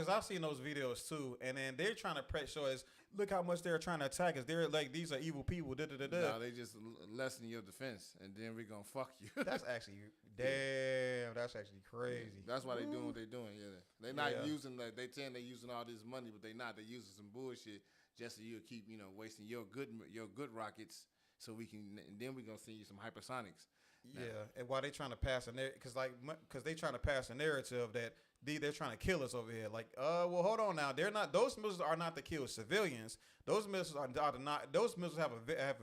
I've seen those videos too, and then they're trying to show us look how much they're trying to attack us. They're like these are evil people. No, they just lessen your defense, and then we're gonna fuck you. That's actually damn. That's actually crazy. That's why they doing what they doing. Yeah, they're not using they saying they're using all this money, but they not. They're using some bullshit just so you'll keep wasting your good rockets, so we can and then we're gonna send you some hypersonics. Yeah, and while they trying to pass because they trying to pass a narrative that they're trying to kill us over here. Like, well, hold on now. They're not. Those missiles are not to kill civilians. Those missiles are not. Those missiles have a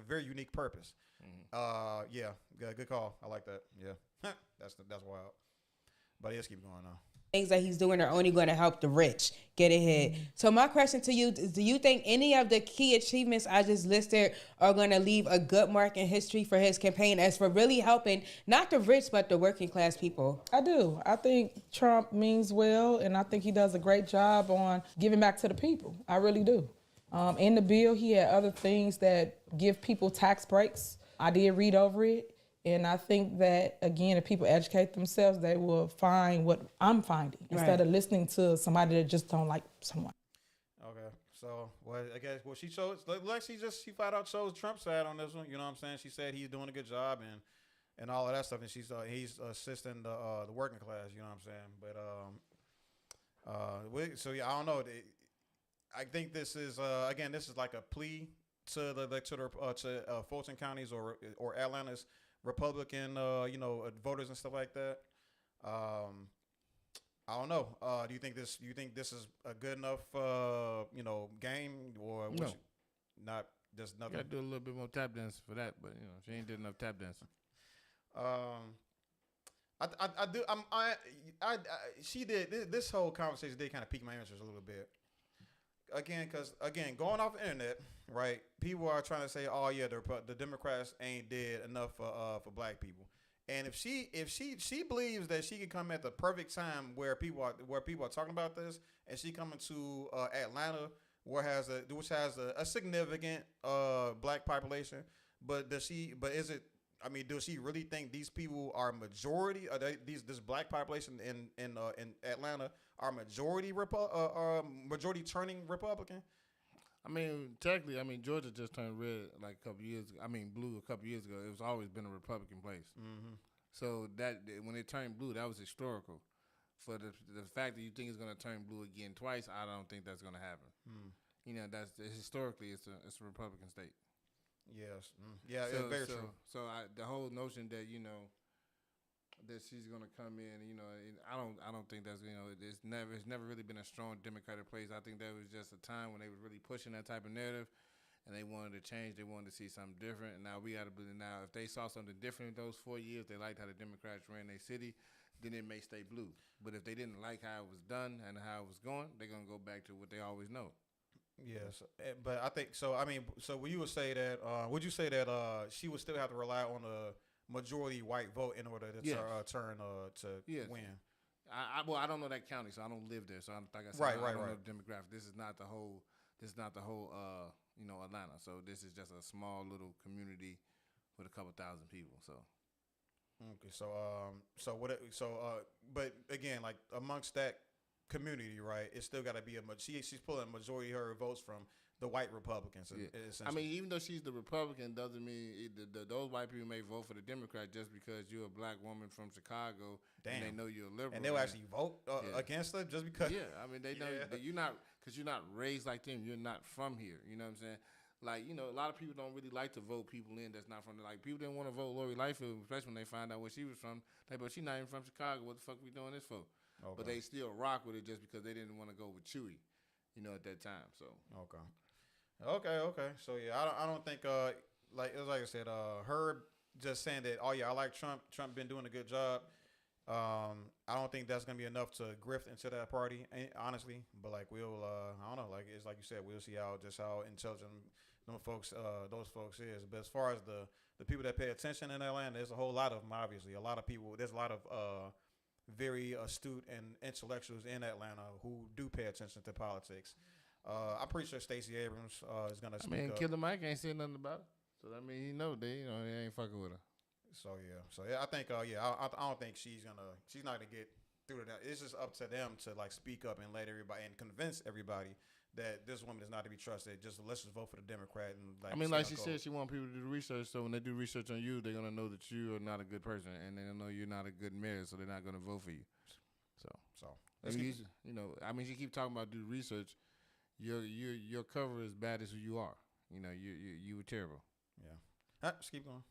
very unique purpose. Mm-hmm. Yeah, good call. I like that. Yeah, that's wild. But let's keep going on. Things that he's doing are only going to help the rich get ahead. So my question to you is, do you think any of the key achievements I just listed are going to leave a good mark in history for his campaign as for really helping not the rich, but the working class people? I do. I think Trump means well, and I think he does a great job on giving back to the people. I really do. In the bill, he had other things that give people tax breaks. I did read over it. And I think that, again, if people educate themselves, they will find what I'm finding instead of listening to somebody that just don't like someone. Okay. So, I guess she chose, like she flat out chose Trump's side on this one. You know what I'm saying? She said he's doing a good job and all of that stuff. And he's assisting the working class. You know what I'm saying? But, so yeah, I don't know. I think this is, again, this is like a plea to Fulton counties or Atlanta's Republican, voters and stuff like that. I don't know. Do you think this is a good enough, game or no? Not just nothing. You gotta do a little bit more tap dancing for that, but she ain't did enough tap dancing. She did. This whole conversation did kind of pique my interest a little bit. Because going off the internet, right? People are trying to say, "Oh yeah, the Democrats ain't did enough for black people." And if she believes that she can come at the perfect time where people are talking about this, and she coming to Atlanta, which has a significant black population, But does she? But is it? I mean, does she really think these people are majority? Are this black population in Atlanta are majority majority turning Republican? I mean, technically, Georgia just turned red like a couple years ago. Blue a couple years ago. It was always been a Republican place. Mm-hmm. So that when it turned blue, that was historical. For the fact that you think it's going to turn blue again twice, I don't think that's going to happen. That's historically it's a Republican state. Yes. Yeah. Very true. So the whole notion that that she's going to come in, I don't think that's it's never really been a strong Democratic place. I think that was just a time when they were really pushing that type of narrative, and they wanted to change. They wanted to see something different, and now we got to believe. Now, if they saw something different in those 4 years, they liked how the Democrats ran their city, then it may stay blue. But if they didn't like how it was done and how it was going, they're gonna go back to what they always know. Yes, but I think so. I mean, so would you say that she would still have to rely on a majority white vote in order to turn to win? I don't know that county, so I don't live there. So like I said, I don't know the demographic. This is not the whole. Atlanta. So this is just a small little community with a couple thousand people. So. Okay, but again, like amongst that community, right? It's still got to be she's pulling a majority of her votes from the white Republicans. Yeah. Even though she's the Republican, doesn't mean those white people may vote for the Democrat just because you're a black woman from Chicago. Damn. And they know you're a liberal, and they'll actually vote against her just because. Yeah, they know that you're not raised like them. You're not from here. You know what I'm saying? Like, a lot of people don't really like to vote people in that's not from the, like, people didn't want to vote Lori Lightfoot, especially when they find out where she was from. But she's not even from Chicago. What the fuck we doing this for? Okay. But they still rock with it just because they didn't want to go with Chewy, at that time. So okay. So yeah, I don't think like I said, her just saying that, oh yeah, I like Trump. Trump been doing a good job. I don't think that's gonna be enough to grift into that party, honestly. But like we'll, I don't know. Like it's like you said, we'll see how intelligent those folks is. But as far as the people that pay attention in Atlanta, there's a whole lot of them. Obviously, a lot of people. There's a lot of very astute and intellectuals in Atlanta who do pay attention to politics. I'm pretty sure Stacey Abrams is gonna speak up. Killer Mike ain't saying nothing about it. So that means they ain't fucking with her. So yeah, I think I don't think she's not gonna get through to that. It's just up to them to like speak up and let everybody and convince everybody that this woman is not to be trusted. Let's just vote for the Democrat and like she said, she wants people to do research. So when they do research on you, they're gonna know that you are not a good person, and they're gonna know you're not a good mayor, so they're not gonna vote for you. She keep talking about do research. Your cover is bad as who you are. You were terrible. Yeah. Just keep going.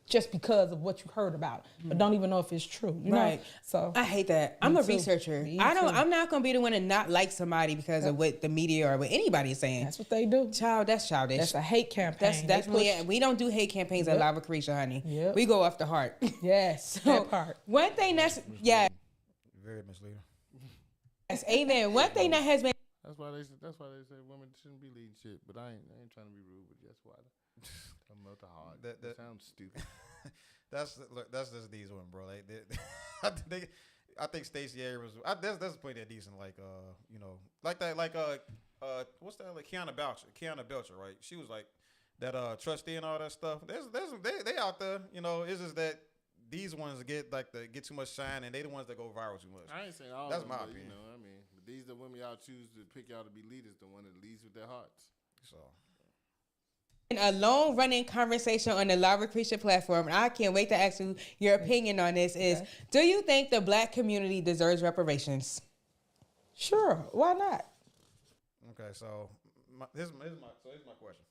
Just because of what you heard about it, but don't even know if it's true. You know? So I hate that. I'm a researcher. I'm not gonna be the one to not like somebody because of what the media or what anybody is saying. That's what they do. Child, that's childish. That's a hate campaign. That's definitely we don't do hate campaigns at La Lucretia, honey. Yep. We go off the heart. Yes, that part. One thing that's very misleading. Yes, amen. One thing that has been. That's why they say women shouldn't be leading shit. But I ain't trying to be rude, but that's why. I'm not the hard. That sounds stupid. That's just these women, bro. I think Stacey Abrams. That's pretty decent. Like like that. Like what's that? Like Kiana Belcher, right? She was like that trustee and all that stuff. They out there. It's just that these ones get too much shine, and they the ones that go viral too much. I ain't saying all. That's of my them, opinion. But these the women y'all choose to pick y'all to be leaders. The one that leads with their hearts. So. A long running conversation on the La Lucretia platform, and I can't wait to ask you your opinion on this. Is do you think the black community deserves reparations? Sure, why not? Okay, so here's my question.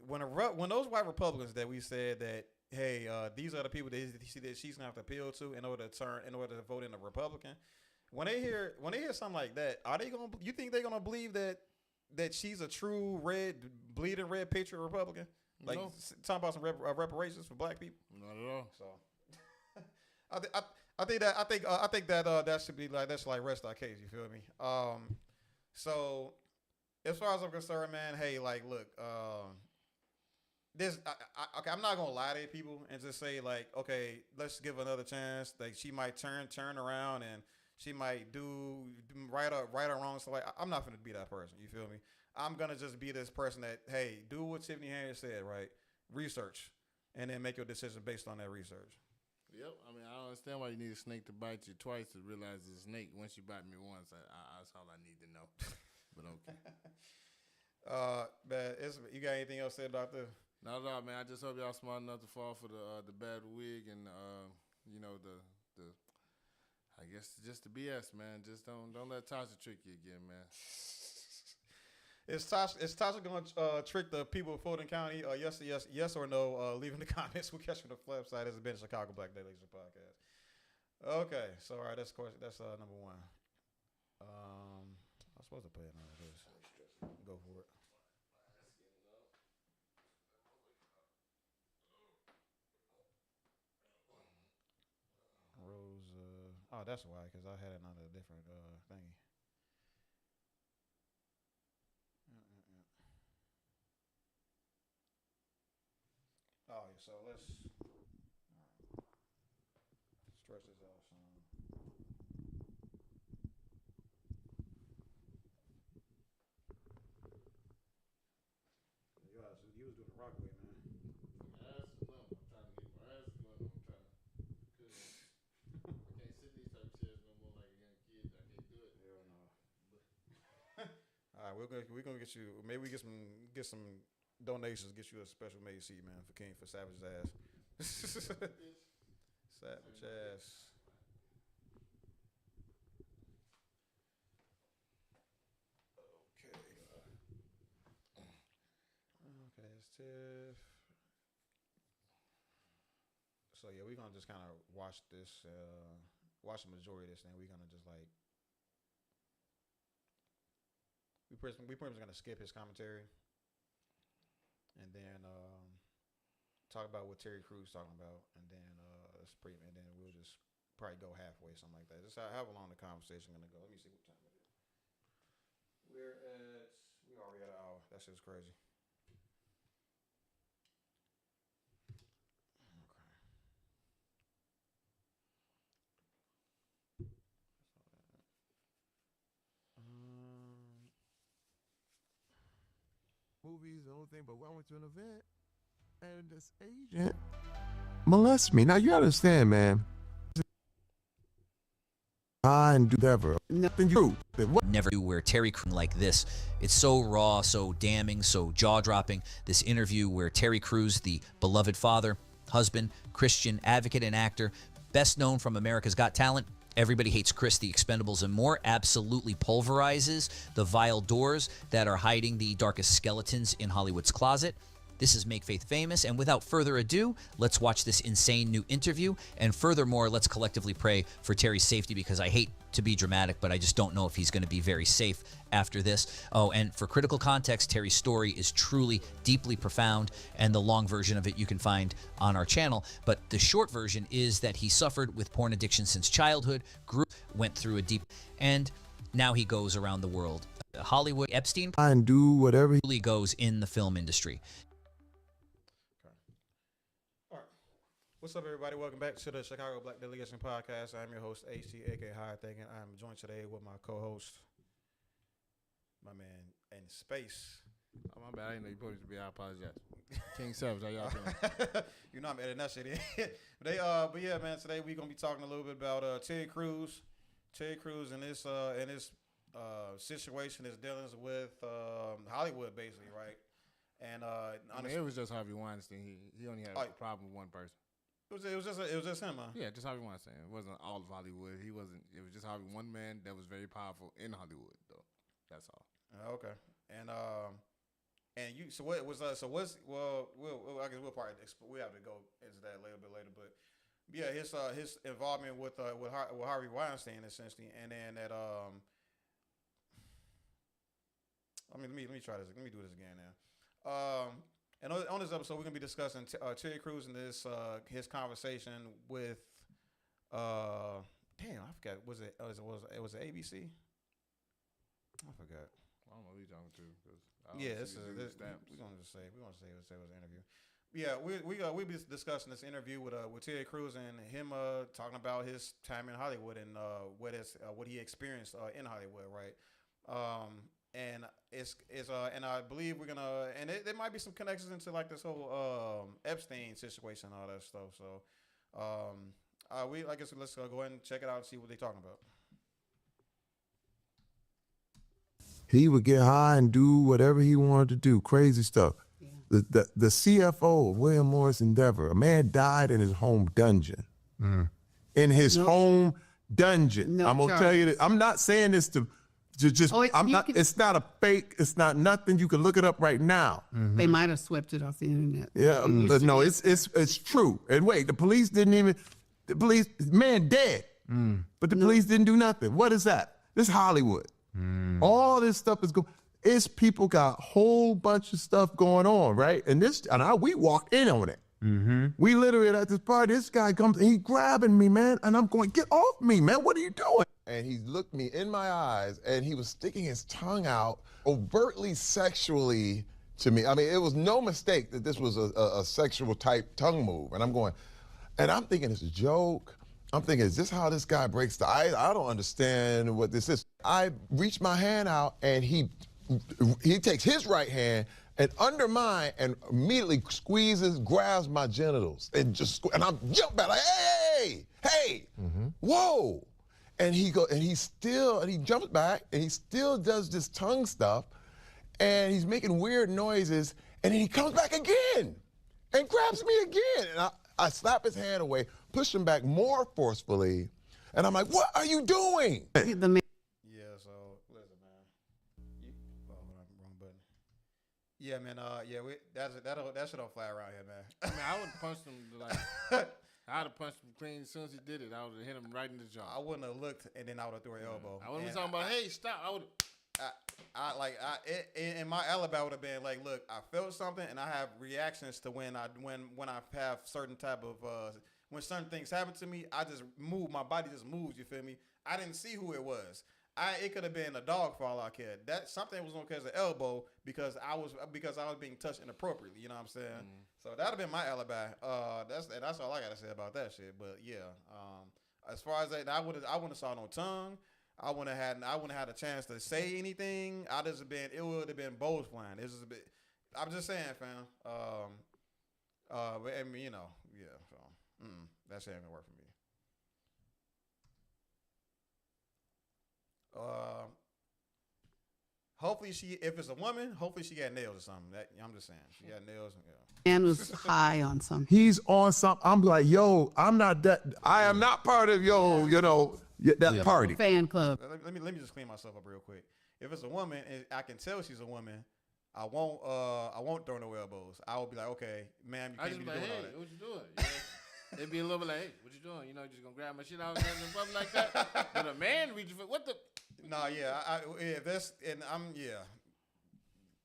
When those white Republicans that we said that, hey, these are the people that she's gonna have to appeal to in order to vote in a Republican, when they hear something like that, you think they're gonna believe that she's a true bleeding red patriot Republican? Like talking about some reparations for black people? Not at all. So I think that should be like rest our case. You feel me? So as far as I'm concerned, man, hey, like look, okay, I'm not gonna lie to people and just say like, okay, let's give another chance. Like she might turn around and she might do right or wrong. So like, I'm not gonna be that person. You feel me? I'm gonna just be this person that, hey, do what Tiffany Henyard said, right? Research, and then make your decision based on that research. Yep. I mean, I don't understand why you need a snake to bite you twice to realize it's a snake. Once you bite me once, that's all I need to know. But okay. Man, you got anything else to say about this? Not at all, man. I just hope y'all smart enough to fall for the bad wig and you know the I guess just the BS, man. Just don't let Tasha trick you again, man. Is Tasha gonna trick the people of Fulton County? Yes or no? Leave in the comments. We'll catch you on the flip side. This has been Chicago Black Daily Podcast. Okay, so all right, that's number one. I'm supposed to play it now. Go for it. Rose. Oh, that's why, because I had it on a different thingy. Oh, yeah, so let's stretch this out some. You was doing the Rockaway, man. Ass is numb. I'm trying to get my ass is numb. I'm trying to. I can't sit in these type of chairs no more like a young kid. I can't do it. Hell no. All right, we're gonna get you. Maybe we get some donations. Get you a special made seat, man, for King for Savage's ass. Savage ass. Okay, it's Tiff. So yeah, we're gonna just kind of watch this, watch the majority of this, and we're gonna just like we pretty much gonna skip his commentary, and then talk about what Terry Crews talking about, and then and then we'll just probably go halfway, something like that. Just how long the conversation gonna go. Let me see what time it is. We already at an hour. That shit's crazy. Movies, the only thing, but I went to an event and this agent molested me. Now you understand, man. And do whatever. Nothing you never do where Terry Crews like this. It's so raw, so damning, so jaw-dropping. This interview where Terry Crews, the beloved father, husband, Christian, advocate, and actor, best known from America's Got Talent, Everybody Hates Chris, The Expendables, and more, absolutely pulverizes the vile doors that are hiding the darkest skeletons in Hollywood's closet. This is Make Faith Famous, and without further ado, let's watch this insane new interview, and furthermore, let's collectively pray for Terry's safety, because I hate to be dramatic, but I just don't know if he's going to be very safe after this. Oh, and for critical context, Terry's story is truly deeply profound, and the long version of it you can find on our channel, but the short version is that he suffered with porn addiction since childhood, went through a deep, and now he goes around the world. Hollywood, Epstein, and do whatever he goes in the film industry. What's up, everybody? Welcome back to the Chicago Black Delegation Podcast. I'm your host, HT, aka High Thinking. I'm joined today with my co-host, my man in space. Oh, my bad. I didn't know you supposed to be. I apologize. King Savage, how y'all doing? You know I'm editing that shit in. But yeah, man, today we're going to be talking a little bit about Terry Crews. Terry Crews and his situation, his dealings with Hollywood, basically, right? And I mean, it was just Harvey Weinstein. He only had a problem with one person. It was just him, huh? Yeah, just Harvey Weinstein. It wasn't all of Hollywood. It was just Harvey, one man that was very powerful in Hollywood, though. That's all. Okay. And you, so what was I guess we'll probably we have to go into that a little bit later, but yeah, his involvement with Harvey Weinstein essentially, and then that let me try this. Let me do this again now. And on this episode, we're gonna be discussing Terry Crews and his conversation with damn, I forgot. Was it ABC? I forgot. I don't know who you're talking to. Yeah, we're gonna say it was an interview. Yeah, we'll be discussing this interview with Terry Crews and him talking about his time in Hollywood and what he experienced in Hollywood, right? and and I believe we're gonna, and there might be some connections into like this whole Epstein situation and all that stuff. So, I guess let's go ahead and check it out and see what they're talking about. He would get high and do whatever he wanted to do, crazy stuff. Yeah. The CFO of William Morris Endeavor, a man died in his home dungeon. In his home dungeon. I'm gonna tell you that. I'm not saying this to just. It's not a fake. It's not nothing. You can look it up right now. They might have swept it off the internet. Yeah, no, it's true. And wait, the police didn't even. The police, man, dead. But the police didn't do nothing. What is that? This is Hollywood. All this stuff is going. It's people got a whole bunch of stuff going on, right? And we walked in on it. We literally at this party. This guy comes and he's grabbing me, man, and I'm going, get off me, man. What are you doing? And he looked me in my eyes, and he was sticking his tongue out overtly sexually to me. I mean, it was no mistake that this was a sexual type tongue move. And I'm going, and I'm thinking it's a joke. I'm thinking, is this how this guy breaks the ice? I don't understand what this is. I reach my hand out, and he takes his right hand and under mine and immediately squeezes, grabs my genitals, and I'm jump back like, hey, whoa. And he jumps back, and he still does this tongue stuff, and he's making weird noises, and then he comes back again and grabs me again. And I slap his hand away, push him back more forcefully, and I'm like, what are you doing? Yeah, so listen, man. Wrong button. Yeah, man. That shit don't fly around here, man. I mean, I would have punched him like. I'd have punched him clean as soon as he did it. I would have hit him right in the jaw. I wouldn't have looked, and then I would have threw an elbow. I wouldn't be talking about, hey, stop. I would have. In my alibi would have been like, look, I felt something, and I have reactions to when I have certain type of when certain things happen to me, I just move. My body just moves. You feel me? I didn't see who it was. It could have been a dog for all I cared. That something was on because of elbow because I was being touched inappropriately. You know what I'm saying? So that'd have been my alibi. That's all I gotta say about that shit. But yeah, as far as that, I wouldn't have saw no tongue. I wouldn't have had a chance to say anything. It would have been balls flying. This is a bit. I'm just saying, fam. I mean, yeah. So that shit ain't gonna work for me. Hopefully if it's a woman, hopefully she got nails or something. I'm just saying, she got nails. Man was high on something. He's on something. I'm like, yo, I'm not that. I am not part of that party. Fan club. Let me just clean myself up real quick. If it's a woman, and I can tell she's a woman, I won't throw no elbows. I will be like, okay, ma'am, you can't be doing all that. What you doing? You know? They'd be a little bit like, hey, what you doing? Just gonna grab my shit out and something like that. But a man reaching for what the? Nah, yeah,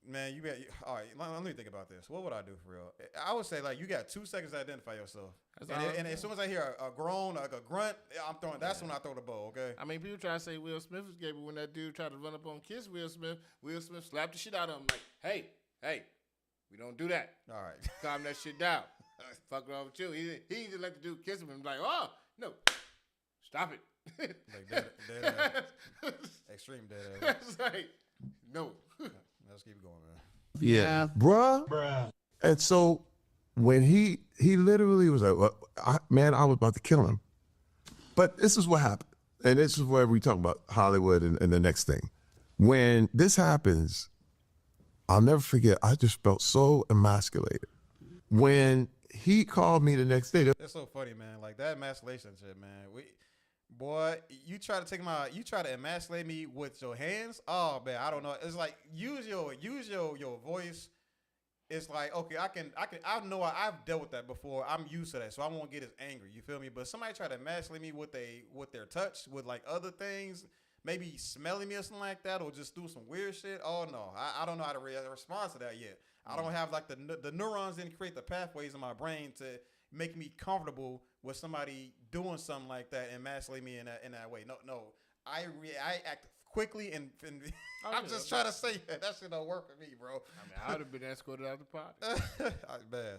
man, you got all right. Let me think about this. What would I do for real? I would say like you got 2 seconds to identify yourself, and as soon as I hear a groan, like a grunt, I'm throwing. That's when I throw the bow. Okay. I mean, people try to say Will Smith was gay, but when that dude tried to run up on kiss Will Smith slapped the shit out of him like, hey, we don't do that. All right, calm that shit down. Fuck wrong with you? He just let the dude kiss him and be like, oh no, stop it. Like dead extreme dead ass. That's like, no. Let's keep going, man. Yeah. Bruh. And so when he literally was like, well, I was about to kill him. But this is what happened. And this is where we talk about Hollywood and the next thing. When this happens, I'll never forget, I just felt so emasculated. When he called me the next day. That's so funny, man. Like that emasculation shit, man. Boy, you try to emasculate me with your hands. Oh man, I don't know. It's like use your voice. It's like okay, I know I've dealt with that before. I'm used to that, so I won't get as angry. You feel me? But somebody try to emasculate me with their touch, with like other things, maybe smelling me or something like that, or just do some weird shit. Oh no, I don't know how to respond to that yet. I don't have like the neurons didn't create the pathways in my brain to make me comfortable with somebody doing something like that and emasculate me in that way. No, I act quickly and I'm just trying to say that shit don't work for me, bro. I mean, I would have been escorted out the party. Bad.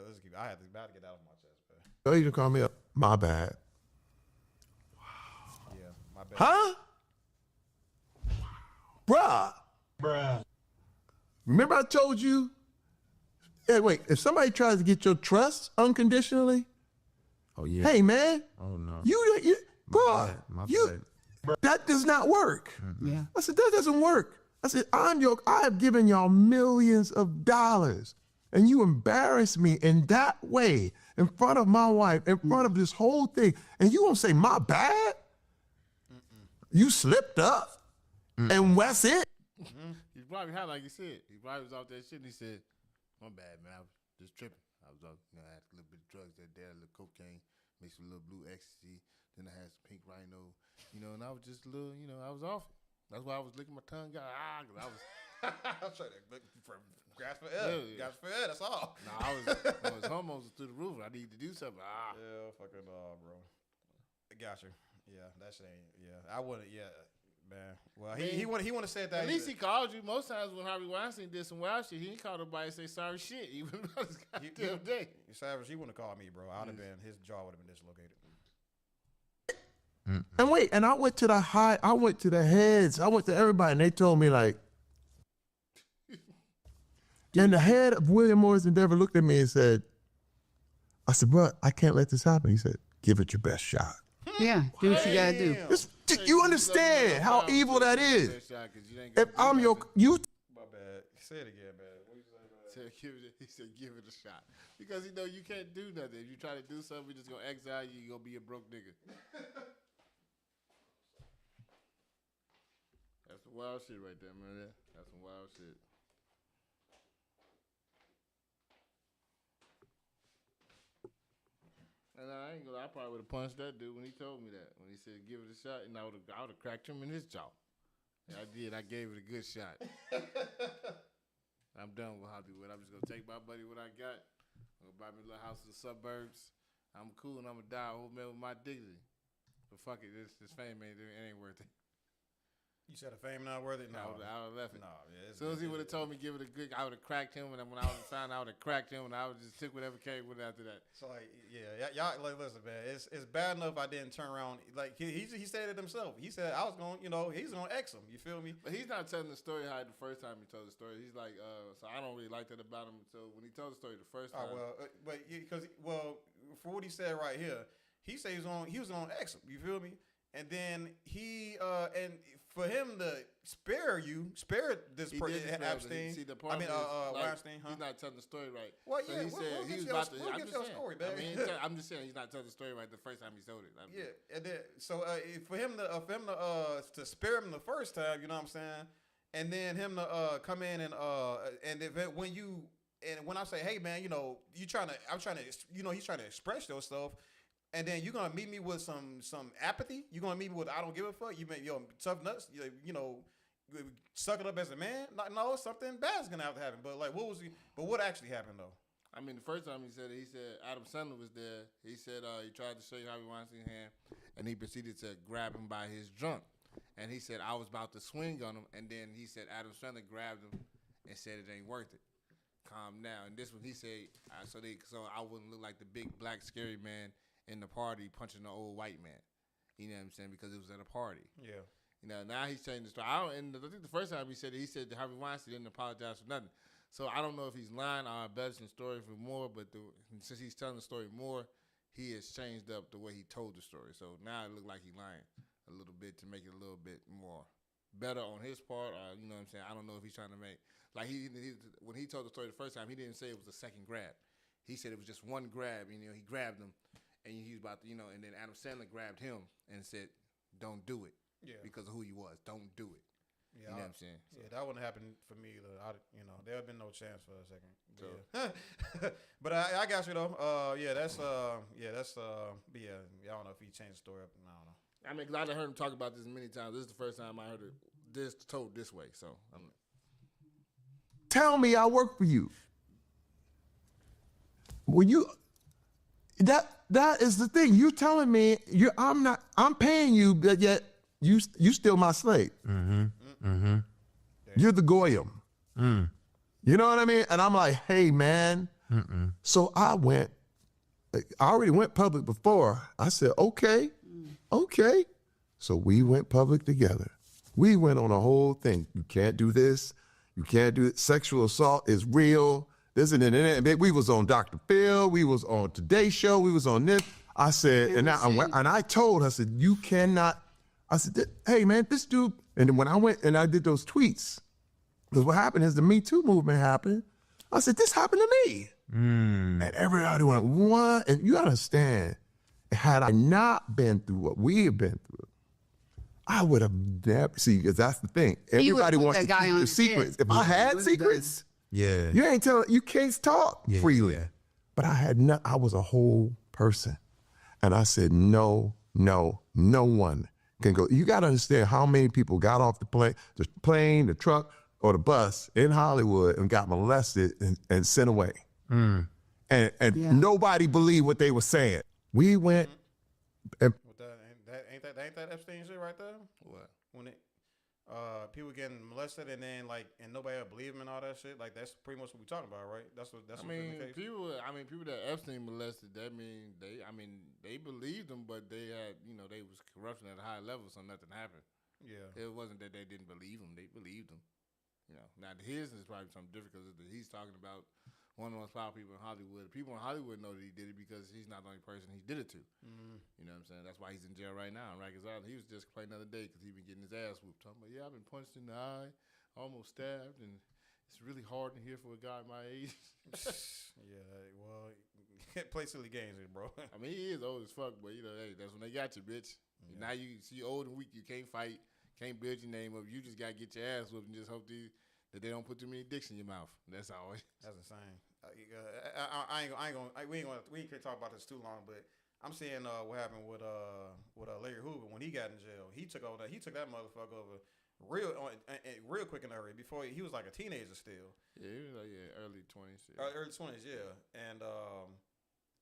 Let's keep. I had to get out of my chest, man. Oh, you can call me up. My bad. Wow. Yeah, my bad. Huh? Bruh. Remember I told you? Hey, wait, if somebody tries to get your trust unconditionally, hey, man. Oh, no. You bro, bad. that does not work. Yeah. I said, that doesn't work. I said, I have given y'all millions of dollars, and you embarrass me in that way, in front of my wife, in front of this whole thing, and you won't say, my bad? You slipped up, and that's it? He probably had, like you said, he probably was off that shit, and he said, my bad, man, I was just tripping. I was off, I had a little bit of drugs that day, a little cocaine, mixed with a little blue ecstasy, then I had some pink rhino, and I was just a little, I was off it. That's why I was licking my tongue out. Cause I was trying to grasp for air. Grasp for air, that's all. No, I was hormones through the roof. I need to do something. Yeah, fucking bro. Gotcha. Yeah, that shit ain't. Yeah, I wouldn't. Yeah, man. Well, he would have said that. At least he called you. Most times when Harvey Weinstein did some wild shit, he didn't call nobody and say sorry shit. Even about his goddamn day. Savage, he wouldn't have called me, bro. I'd have been. His jaw would have been dislocated. And wait, and I went to the heads, I went to everybody, and they told me like, and the head of William Morris Endeavor looked at me and said, I said, bro, I can't let this happen. He said, give it your best shot. Yeah, do what you gotta do. You understand how evil that is? If I'm you. My bad. Say it again, man. What you say, man? He said, give it a shot. Because he know you can't do nothing. If you try to do something, we're just going to exile you. You're going to be a broke nigga. That's some wild shit right there, man. That's some wild shit. And I ain't gonna. I probably would have punched that dude when he told me that. When he said give it a shot, and I would have cracked him in his jaw. And I did. I gave it a good shot. I'm done with Hollywood. I'm just gonna take my buddy what I got. I'm gonna buy me a little house in the suburbs. I'm cool, and I'm gonna die old man with my dignity. But fuck it, this fame ain't worth it. You said the fame not worth it? No. I would have left it. No, yeah. As soon as he would have told me give it a good, I would have cracked him. And then when I was found, I would have cracked him. And I would just took whatever came with it after that. So like, yeah, y'all like listen, man. It's bad enough I didn't turn around. Like he said it himself. He said I was going, he's gonna X him. You feel me? But he's not telling the story how the first time he told the story. He's like, so I don't really like that about him. So when he told the story the first time, for what he said right here, he said he was on X him. You feel me? And then and for him to spare this person, Epstein. See, the point Weinstein, huh? He's not telling the story right. Well, so yeah, he said we'll he was get about to. we'll get your story, man. I'm just saying he's not telling the story right the first time he told it. And then for him to spare him the first time, you know what I'm saying, and then him to come in and when I say, hey man, I'm trying to he's trying to express your stuff. And then you're gonna meet me with some apathy. You're gonna meet me with I don't give a fuck. You tough nuts. Suck it up as a man. No, something bad's gonna have to happen. But like, what actually happened though? I mean, the first time he said Adam Sandler was there. He said he tried to show you Harvey Weinstein's hand, and he proceeded to grab him by his junk. And he said I was about to swing on him, and then he said Adam Sandler grabbed him and said it ain't worth it. Calm down. And this one he said so I wouldn't look like the big black scary man in the party punching the old white man. You know what I'm saying? Because it was at a party. Yeah. Now he's changing the story. I think the first time he said that Harvey Weinstein didn't apologize for nothing. So I don't know if he's lying or embellishing the story for more, but since he's telling the story more, he has changed up the way he told the story. So now it looks like he's lying a little bit to make it a little bit more better on his part. Or, you know what I'm saying? I don't know if he's trying to make, like when he told the story the first time, he didn't say it was a second grab. He said it was just one grab. He grabbed him. And he was about to, and then Adam Sandler grabbed him and said, don't do it. Yeah. Because of who he was. Don't do it. Yeah, you know what I'm saying? So. Yeah, that wouldn't happen for me either. There would have been no chance for a second. So. Yeah. But I got you though. But yeah, I don't know if he changed the story up. I don't know. I mean, cause I heard him talk about this many times. This is the first time I heard it told this way. So tell me I work for you. When you that is the thing. You telling me I'm paying you, but yet you still my slave. Mm-hmm. Mm-hmm. You're the goyim. Mm. You know what I mean? And I'm like, hey man. Mm-mm. So I already went public before. I said, okay. So we went public together. We went on a whole thing. You can't do this. You can't do it. Sexual assault is real. This and that. We was on Dr. Phil. We was on Today Show. We was on this. I said, and I told her, I said, you cannot. I said, hey, man, this dude. And then when I went and I did those tweets, because what happened is the Me Too movement happened. I said, this happened to me. And everybody went, what? And you understand, had I not been through what we have been through, I would have never, see, because that's the thing. Everybody wants to keep the secrets. If I had secrets, you can't talk freely. Yeah. But I was a whole person. And I said, no one can go. You got to understand how many people got off the plane, the truck, or the bus in Hollywood and got molested and sent away. And nobody believed what they were saying. We went and ain't that Epstein shit right there? What? When people getting molested and then and nobody ever believe them and all that shit. Like that's pretty much what we talking about, right? That's the case. People that Epstein molested, they believed them, but they had, they was corruption at a high level, so nothing happened. Yeah. It wasn't that they didn't believe him; they believed him. Now his is probably something different because he's talking about one of the most powerful people in Hollywood. People in Hollywood know that he did it because he's not the only person he did it to. You know what I'm saying? That's why he's in jail right now. Rikers Island. He was just complaining the other day because he been getting his ass whooped. Talking about, I've been punched in the eye, almost stabbed, and it's really hard in here for a guy my age. Well, play silly games here, bro. I mean, he is old as fuck, but hey, that's when they got you, bitch. Yeah. Now you see old and weak, you can't fight, can't build your name up. You just gotta get your ass whooped and just hope that they don't put too many dicks in your mouth. That's all. That's insane. We can't talk about this too long, but I'm seeing what happened with Larry Hoover when he got in jail. He took that motherfucker over real quick in a hurry. Before he was like a teenager still. Yeah, he was like early 20s. Early 20s, yeah.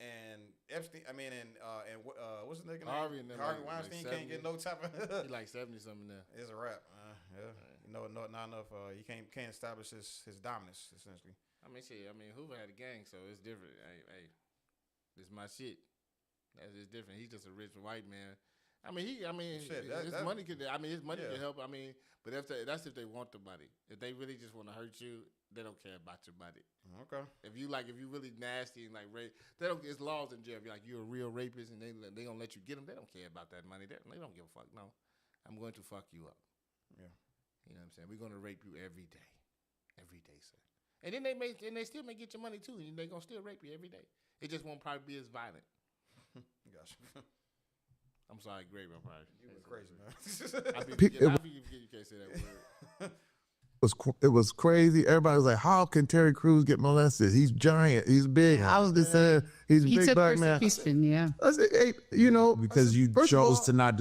And Epstein, what's his nigga name? Harvey Weinstein can't get no type of. He like 70 something there. It's a wrap. Not enough. He can't establish his dominance essentially. Hoover had a gang, so it's different. Hey, this is my shit. It's different. He's just a rich white man. His money could help. But that's if they want the money. If they really just want to hurt you, they don't care about your money. Okay. If you really nasty and like rape, they don't. It's laws in jail. If you're a real rapist and they gonna let you get them, they don't care about that money. They don't give a fuck. No, I'm going to fuck you up. Yeah. You know what I'm saying? We're gonna rape you every day, sir. And then they still may get your money too, and they gonna still rape you every day. It just won't probably be as violent. Gotcha. I'm sorry, Greg. I'm probably. You were crazy, man. I think you can't say that word. It was crazy. Everybody was like, how can Terry Crews get molested? He's giant. He's big. I was gonna say he's a big black man. I said, hey, because you chose to not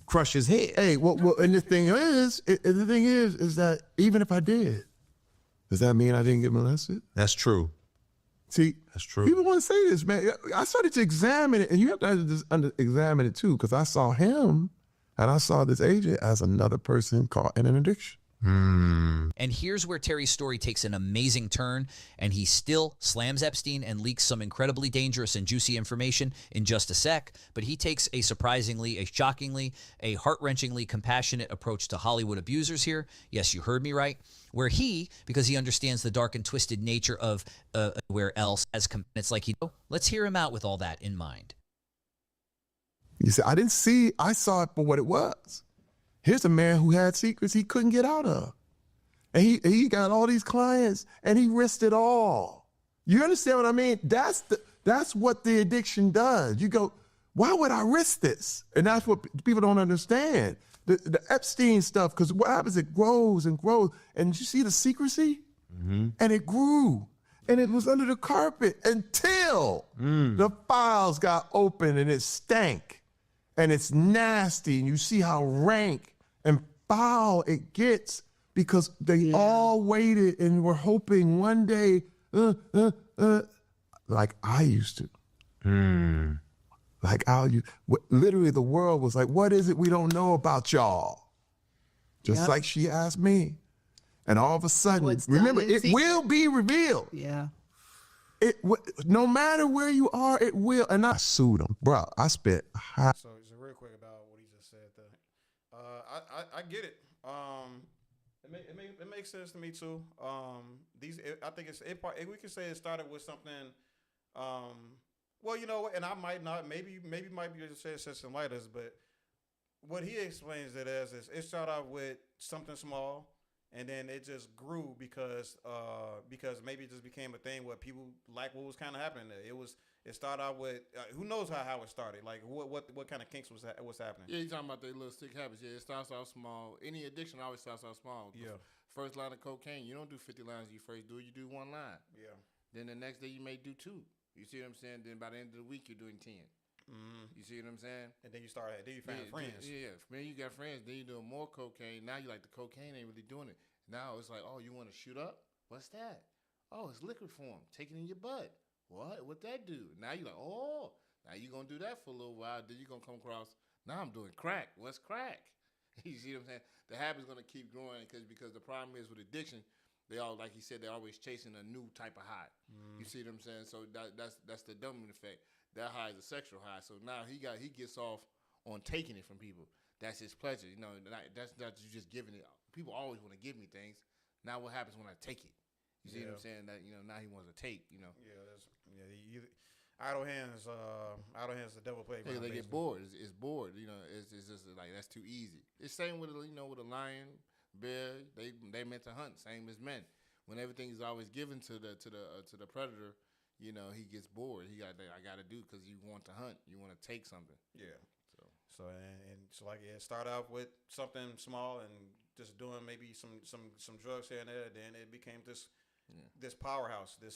crush his head. Hey, well, and the thing is that even if I did, does that mean I didn't get molested? That's true. See, that's true. People want to say this, man. I started to examine it, and you have to examine it too, because I saw him and I saw this agent as another person caught in an addiction. And here's where Terry's story takes an amazing turn, and he still slams Epstein and leaks some incredibly dangerous and juicy information in just a sec, but he takes a surprisingly, a shockingly, a heart-wrenchingly compassionate approach to Hollywood abusers here. Yes, you heard me right. Where because he understands the dark and twisted nature of where else, it's like let's hear him out with all that in mind. You see, I saw it for what it was. Here's a man who had secrets he couldn't get out of. And he got all these clients and he risked it all. You understand what I mean? That's what the addiction does. You go, why would I risk this? And that's what people don't understand. The Epstein stuff, because what happens, it grows and grows. And you see the secrecy? And it grew. And it was under the carpet until the files got open and it stank. And it's nasty. And you see how rank and foul it gets because they all waited and were hoping one day, like I used to. Like literally the world was like, what is it we don't know about y'all? Just like she asked me. And all of a sudden, remember, it will be revealed. Yeah. No matter where you are, it will. And I sued him. Bro, I spent So real quick about what he just said there. I get it. It makes sense to me too. I think we can say it started with something. Well, you know what, and I might not. Maybe might be just say some lighters, but what he explains it as is it started out with something small, and then it just grew because maybe it just became a thing where people like what was kind of happening there. It started out with who knows how it started, like what kind of kinks was happening. Yeah, you talking about their little sick habits. Yeah, it starts off small. Any addiction always starts off small. Yeah. First line of cocaine, you don't do 50 lines you first do. You do one line. Yeah. Then the next day you may do two. You see what I'm saying? Then by the end of the week you're doing 10. Mm-hmm. You see what I'm saying? And then you find friends. Yeah, then you got friends. Then you doing more cocaine. Now you like the cocaine ain't really doing it. Now it's like, oh, you want to shoot up? What's that? Oh, it's liquid form. Take it in your butt. What that do? Now you like, oh, now you gonna do that for a little while. Then you gonna come across. Now I'm doing crack. What's crack? You see what I'm saying? The habit's gonna keep growing because the problem is with addiction. They all, like he said, they're always chasing a new type of high. You see what I'm saying? So that's the dumbing effect. That high is a sexual high. So now he gets off on taking it from people. That's his pleasure. You know, that's not you just giving it. People always want to give me things. Now what happens when I take it? You see what I'm saying? That now he wants to take. Idle hands. The devil playground. They get bored. It's bored. It's just like that's too easy. It's same with with a lion, bear. They meant to hunt, same as men. When everything is always given to the predator, he gets bored. I got to do because you want to hunt. You want to take something. Yeah. So start out with something small and just doing maybe some drugs here and there. Then it became this powerhouse, the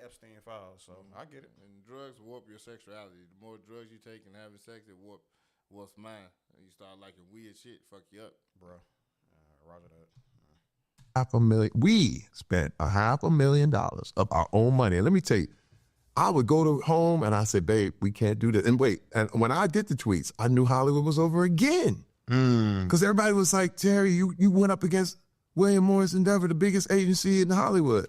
Epstein files. So I get it. And drugs warp your sexuality. The more drugs you take and having sex, it warps mine. And you start liking weird shit. Fuck you up, bro. Roger that. $500,000. We spent $500,000 of our own money. And let me tell you, I would go to home and I said, babe, we can't do this. And wait, and when I did the tweets, I knew Hollywood was over again. Because everybody was like, Terry, you went up against William Morris Endeavor, the biggest agency in Hollywood.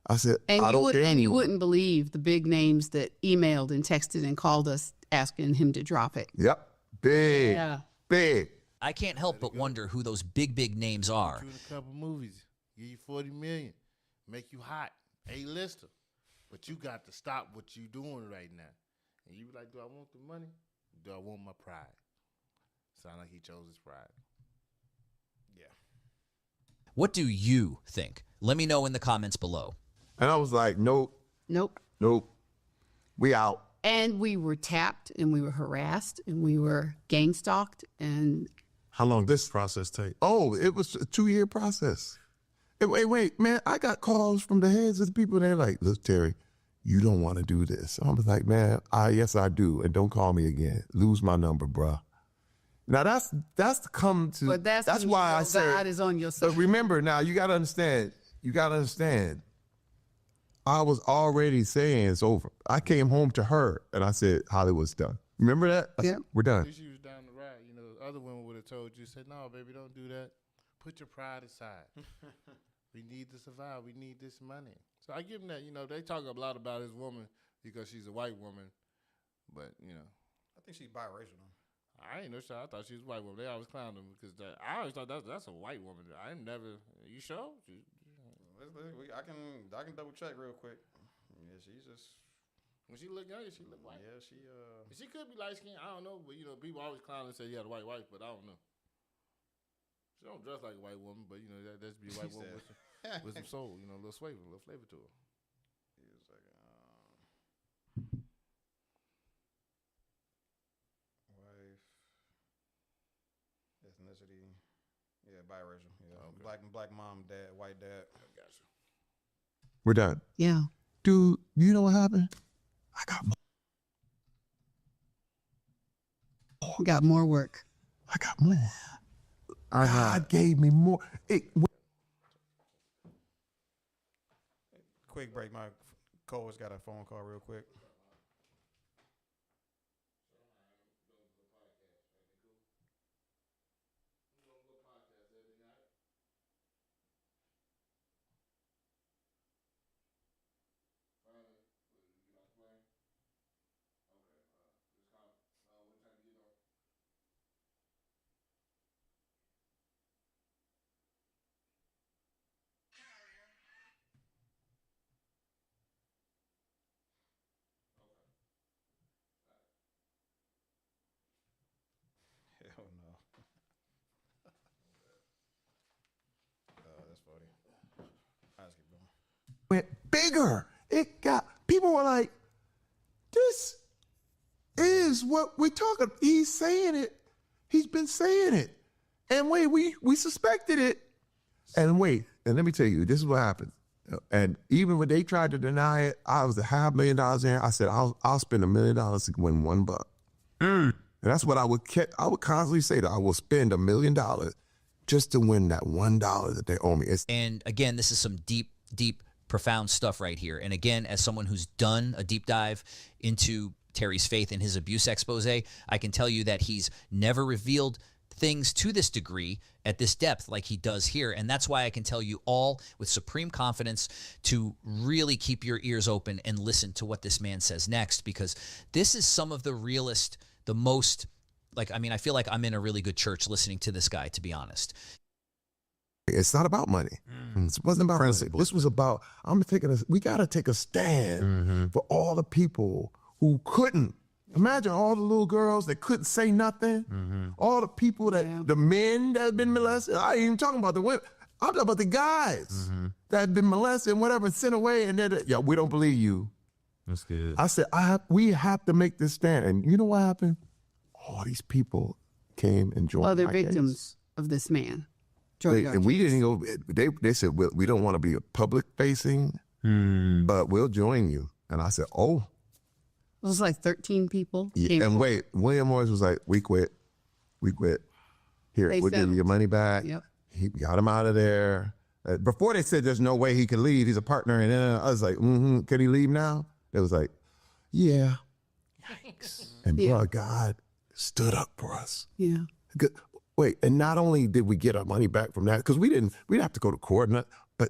I said, I don't care anymore. You wouldn't believe the big names that emailed and texted and called us asking him to drop it. Yep. Big. I can't help but wonder who those big names are. Shoot a couple movies, give you $40 million, make you hot, A-lister. But you got to stop what you doing right now. And you be like, do I want the money? Do I want my pride? Sound like he chose his pride. Yeah. What do you think? Let me know in the comments below. And I was like, nope. We out. And we were tapped and we were harassed and we were gang stalked. And how long this process take? Oh, it was a 2-year process. Wait, man, I got calls from the heads of the people. They're like, look, Terry, you don't want to do this. I was like, man, yes, I do. And don't call me again. Lose my number, bruh. Now that's why I said God is on your side. But remember, now you got to understand. I was already saying it's over. I came home to her and I said, Hollywood's done. Remember that? Yeah. We're done. She was down the ride. Other women would have told you, said, no, baby, don't do that. Put your pride aside. We need to survive. We need this money. So I give them that. They talk a lot about his woman because she's a white woman. But, I think she's biracial. I ain't no sure. I thought she was a white woman. They always clowned him because I always thought that's a white woman. I never. You sure? I can double check real quick. Yeah, she's just. When she look younger, she look white. Yeah, she could be light skinned. I don't know, but people always clown and say you had a white wife, but I don't know. She don't dress like a white woman, but that's be a white woman with some soul, a little flavor to her. Give me a second. Wife, ethnicity, biracial. Yeah, okay. Black mom, dad, white dad. I got you. We're done. Yeah. Dude, you know what happened? I got more work. I got more. God gave me more. Quick break. My co-host got a phone call real quick. went bigger. People were like, this is what we're talking. He's saying it. He's been saying it. And wait, we suspected it. And wait, and let me tell you, this is what happened. And even when they tried to deny it, I was $500,000 in. I said, I'll spend $1 million to win $1. And that's what I would constantly say that I will spend $1 million just to win that $1 that they owe me. And again, this is some deep, profound stuff right here. And again, as someone who's done a deep dive into Terry's faith and his abuse expose, I can tell you that he's never revealed things to this degree at this depth like he does here. And that's why I can tell you all with supreme confidence to really keep your ears open and listen to what this man says next, because this is some of the realest, the most, I feel like I'm in a really good church listening to this guy, to be honest. It's not about money. It wasn't about money. This was about, we got to take a stand for all the people who couldn't. Imagine all the little girls that couldn't say nothing. All the people the men that have been molested. I ain't even talking about the women. I'm talking about the guys that have been molested and whatever, sent away, and then, we don't believe you. That's good. I said, we have to make this stand. And you know what happened? All these people came and joined. Other victims of this man. And we didn't go, they said, we don't want to be a public facing, but we'll join you. And I said, oh. It was like 13 people. Yeah, and wait, William Morris was like, we quit. Here, we'll give you your money back. Yep. He got him out of there. Before they said there's no way he could leave, he's a partner. And then I was like, can he leave now? They was like, yeah. Yikes. And bro, God stood up for us. Yeah. Good. Wait, and not only did we get our money back from that, because we'd have to go to court, but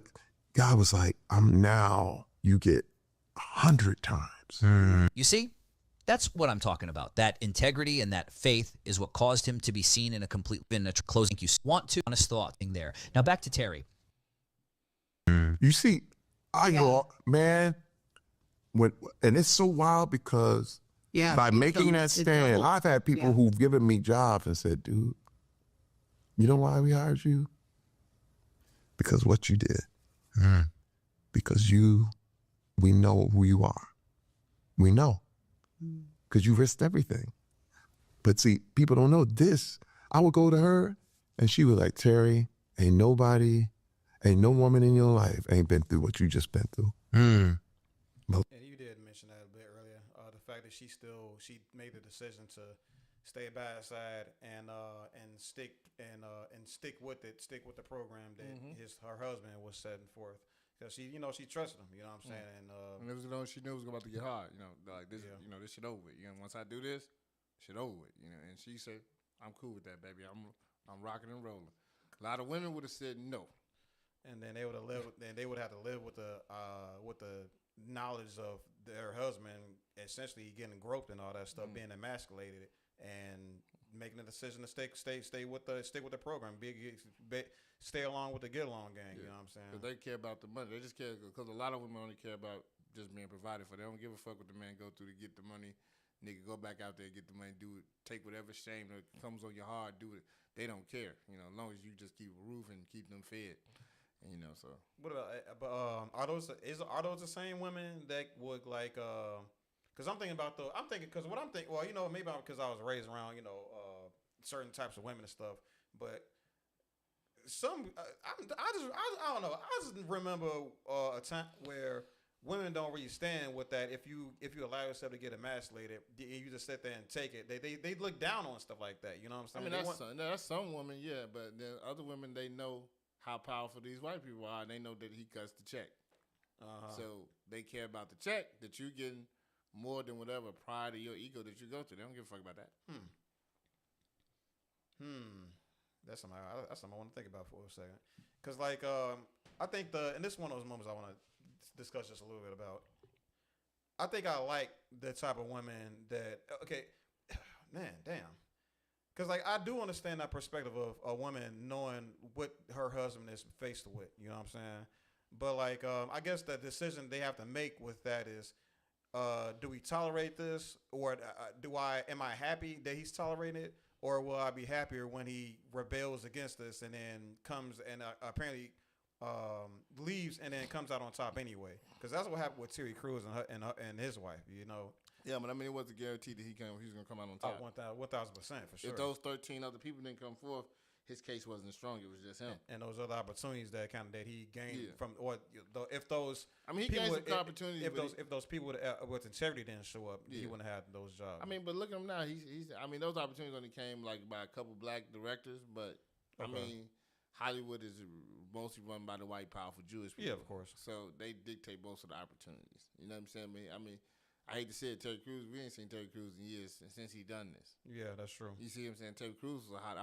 God was like, you get 100 times. You see, that's what I'm talking about. That integrity and that faith is what caused him to be seen in a closing. You want to honest thought thing there. Now back to Terry. You see, man, and it's so wild because by making that stand, I've had people who've given me jobs and said, dude, you know why we hired you? Because what you did. Because we know who you are. We know. Because you risked everything. But see, people don't know this. I would go to her and she was like, Terry, ain't no woman in your life ain't been through what you just been through. And you did mention that a bit earlier. The fact that she made the decision to stay by his side and stick with the program that her husband was setting forth. Because she trusted him, you know what I'm saying? And it was, she knew it was about to get hard, like this, this shit over with. Once I do this, shit over with, and she said, I'm cool with that, baby. I'm rocking and rolling. A lot of women would have said no. And then they would have to live with the knowledge of their husband essentially getting groped and all that stuff, being emasculated, and making a decision to stick with the program, stay along with the get along gang. You know what I'm saying? Because they care about the money. They just care because a lot of women only care about just being provided for. They don't give a fuck what the man go through to get the money. Nigga, go back out there, get the money, do it, take whatever shame that comes on your heart, do it. They don't care. As long as you just keep a roof and keep them fed. So what about? Are those the same women that would like? Because I'm thinking because what I'm thinking. Well, maybe because I was raised around certain types of women and stuff, but some I don't know. I just remember a time where women don't really stand with that. If you allow yourself to get emasculated, you just sit there and take it. They look down on stuff like that. You know what I'm saying? That's some women, yeah, but then other women, they know how powerful these white people are, and they know that he cuts the check. So they care about the check that you getting more than whatever pride of your ego that you go through. They don't give a fuck about that. That's something I want to think about for a second. Because I think and this is one of those moments I want to discuss just a little bit about. I think I like the type of women that, man, damn. Because I do understand that perspective of a woman knowing what her husband is faced with. You know what I'm saying? But I guess the decision they have to make with that is, do we tolerate this, or am I happy that he's tolerating it, or will I be happier when he rebels against this and then comes and apparently leaves and then comes out on top anyway. Because that's what happened with Terry Crews and his wife. You know. Yeah, but I mean, it wasn't guaranteed that he was going to come out on top. 1,000% for sure. If those 13 other people didn't come forth, his case wasn't as strong. It was just him. And those other opportunities that he gained from if those. I mean, he gained some opportunities. If those people with integrity didn't show up, he wouldn't have had those jobs. I mean, but look at him now. He's. I mean, those opportunities only came like by a couple black directors, but I mean, Hollywood is mostly run by the white, powerful Jewish people. Yeah, of course. So they dictate most of the opportunities. You know what I'm saying? I mean, I hate to say it, Terry Crews. We ain't seen Terry Crews in years since he done this. Yeah, that's true. You see what I'm saying? Terry Crews was a hot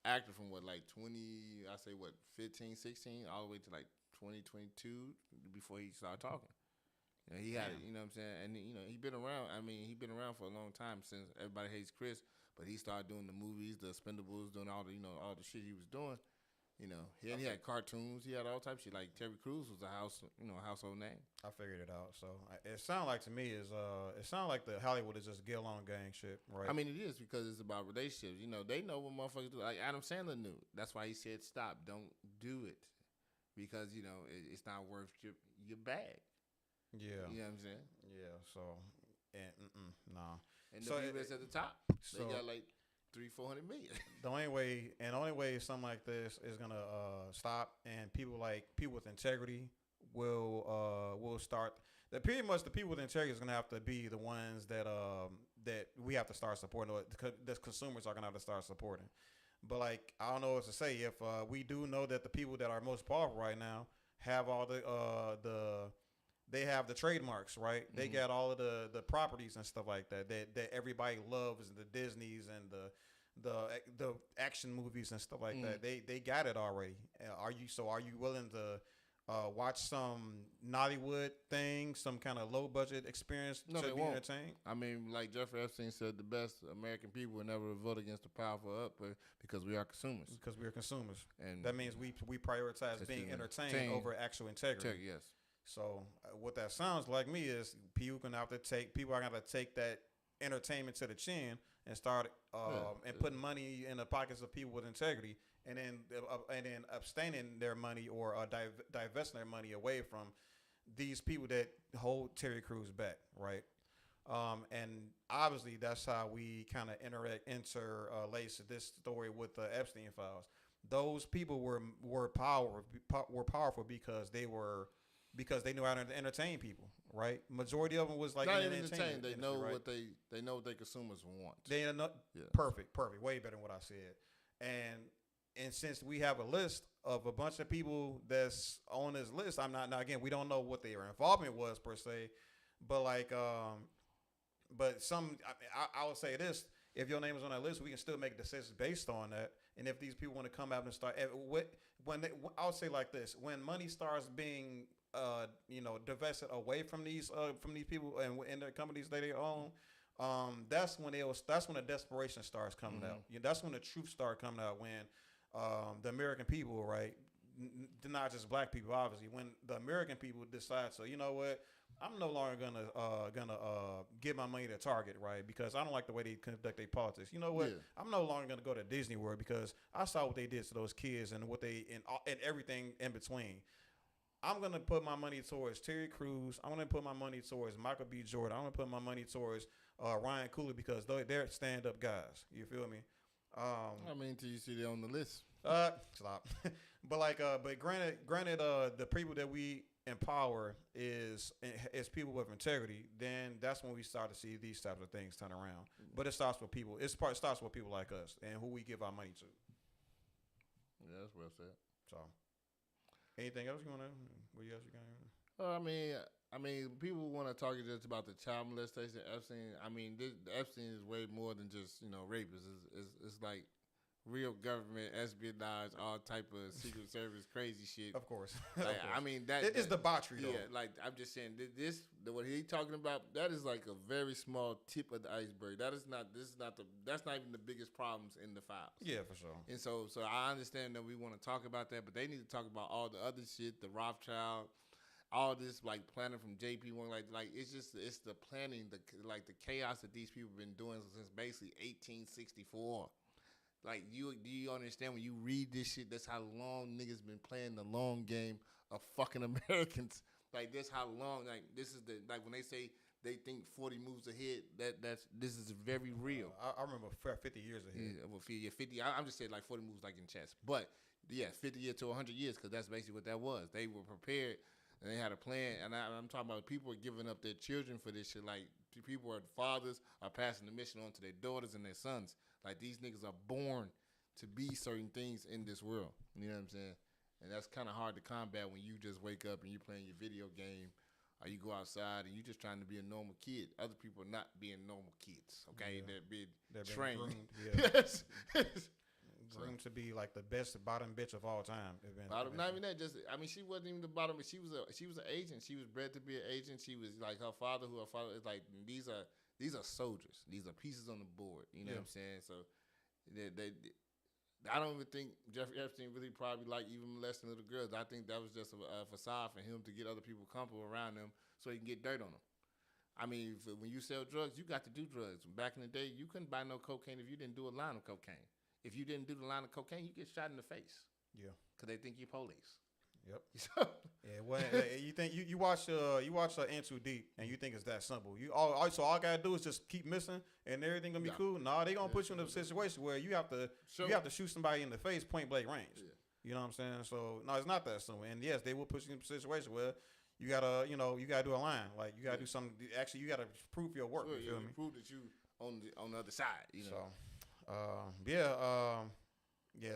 actor from 15, 16, all the way to like 2022 before he started talking. You know, he had, you know what I'm saying? And, you know, he been around. I mean, he been around for a long time since Everybody Hates Chris, but he started doing the movies, the Expendables, doing all the shit he was doing. You know, he had cartoons. He had all types of shit. Like Terry Crews was a household name. I figured it out. So it sounded like to me it sounded like the Hollywood is just get along gang shit, right? I mean, it is because it's about relationships. You know, they know what motherfuckers do. Like Adam Sandler knew. That's why he said, "Stop, don't do it," because you know it's not worth your bag. Yeah, you know what I'm saying. Yeah. So and nah. And so the that's at the top. They got like 300-400 million. The only way something like this is gonna stop, and people with integrity will start. That pretty much the people with integrity is gonna have to be the ones that we have to start supporting. Or the consumers are gonna have to start supporting. But like I don't know what to say. If we do know that the people that are most powerful right now have all they have the trademarks, right? Mm-hmm. They got all of the properties and stuff like that everybody loves, the Disneys and the action movies and stuff like that. They got it already. Are you willing to watch some Nollywood thing, some kind of low budget experience to be entertained? I mean, like Jeffrey Epstein said, the best American people will never vote against the powerful up because we are consumers. Because we are consumers, and that means we prioritize being entertained over actual integrity. Yes. So what that sounds like me is people are gonna have to take that entertainment to the chin and start putting money in the pockets of people with integrity, and then abstaining their money or divesting their money away from these people that hold Terry Crews back, right? And obviously that's how we kind of interlace this story with the Epstein files. Those people were powerful because they knew how to entertain people, right? Majority of them was like not even entertain. They know right? they know what their consumers want. They know perfect, way better than what I said. And since we have a list of a bunch of people that's on this list, again, we don't know what their involvement was per se, but like but I would say this: if your name is on that list, we can still make decisions based on that. And if these people want to come out and start, I would say like this: when money starts being divested away from these people and their companies that they own, that's when the desperation starts coming out. That's when the truth starts coming out. When the American people, right, not just black people, obviously, when the American people decide, so you know what, I'm no longer gonna give my money to Target, right, because I don't like the way they conduct their politics. You know what, I'm no longer gonna go to Disney World because I saw what they did to those kids and what they and everything in between. I'm going to put my money towards Terry Crews. I'm going to put my money towards Michael B. Jordan. I'm going to put my money towards Ryan Coogler because they're stand-up guys. You feel me? I mean, until you see they're on the list. Stop. But granted, the people that we empower is people with integrity. Then that's when we start to see these types of things turn around. But it starts with people. It starts with people like us and who we give our money to. Yeah, that's well said. So. Anything else you want to? What else you got? I mean, people want to talk just about the child molestation, Epstein. I mean, Epstein is way more than just rapists. It's like real government espionage, all type of Secret Service crazy shit. Of course. I mean, it is debauchery. Yeah, like I'm just saying, what he's talking about, that is like a very small tip of the iceberg. That's not even the biggest problems in the files. Yeah, for sure. And so I understand that we want to talk about that, but they need to talk about all the other shit, the Rothschild, all this like planning from JP1, like it's the planning, the chaos that these people have been doing since basically 1864. Like, do you understand when you read this shit? That's how long niggas been playing the long game of fucking Americans. Like, this how long. Like, this is the when they say they think 40 moves ahead. This is very real. I remember 50 years ahead. Yeah, well, 50. I'm just saying like 40 moves like in chess. But yeah, 50 years to 100 years, because that's basically what that was. They were prepared and they had a plan. And I'm talking about people are giving up their children for this shit. Like, people are fathers are passing the mission on to their daughters and their sons. Like, these niggas are born to be certain things in this world. You know what I'm saying? And that's kind of hard to combat when you just wake up and you playing your video game, or you go outside and you just trying to be a normal kid. Other people are not being normal kids. Okay, Yeah. they're trained. Groomed, Yes. Groomed to be like the best bottom bitch of all time. Not even that. She wasn't even the bottom. But she was an agent. She was bred to be an agent. She was like her father is like, these are soldiers. These are pieces on the board. You know what I'm saying? So I don't even think Jeffrey Epstein really probably like even molesting little girls. I think that was just a facade for him to get other people comfortable around him so he can get dirt on them. I mean, when you sell drugs, you got to do drugs. Back in the day, you couldn't buy no cocaine if you didn't do a line of cocaine. If you didn't do the line of cocaine, you get shot in the face. Yeah. Because they think you're police. Yep. Yeah. Well, you think you watch In Too Deep and you think it's that simple. All I gotta do is just keep missing and everything gonna be cool. No, they gonna put you in a situation where you have to shoot somebody in the face point blank range. Yeah. You know what I'm saying? So no, it's not that simple. And yes, they will put you in a situation where you gotta do a line. Like, you gotta do something. Actually, you gotta prove your work. You feel me? Prove that you on the other side. You know. So,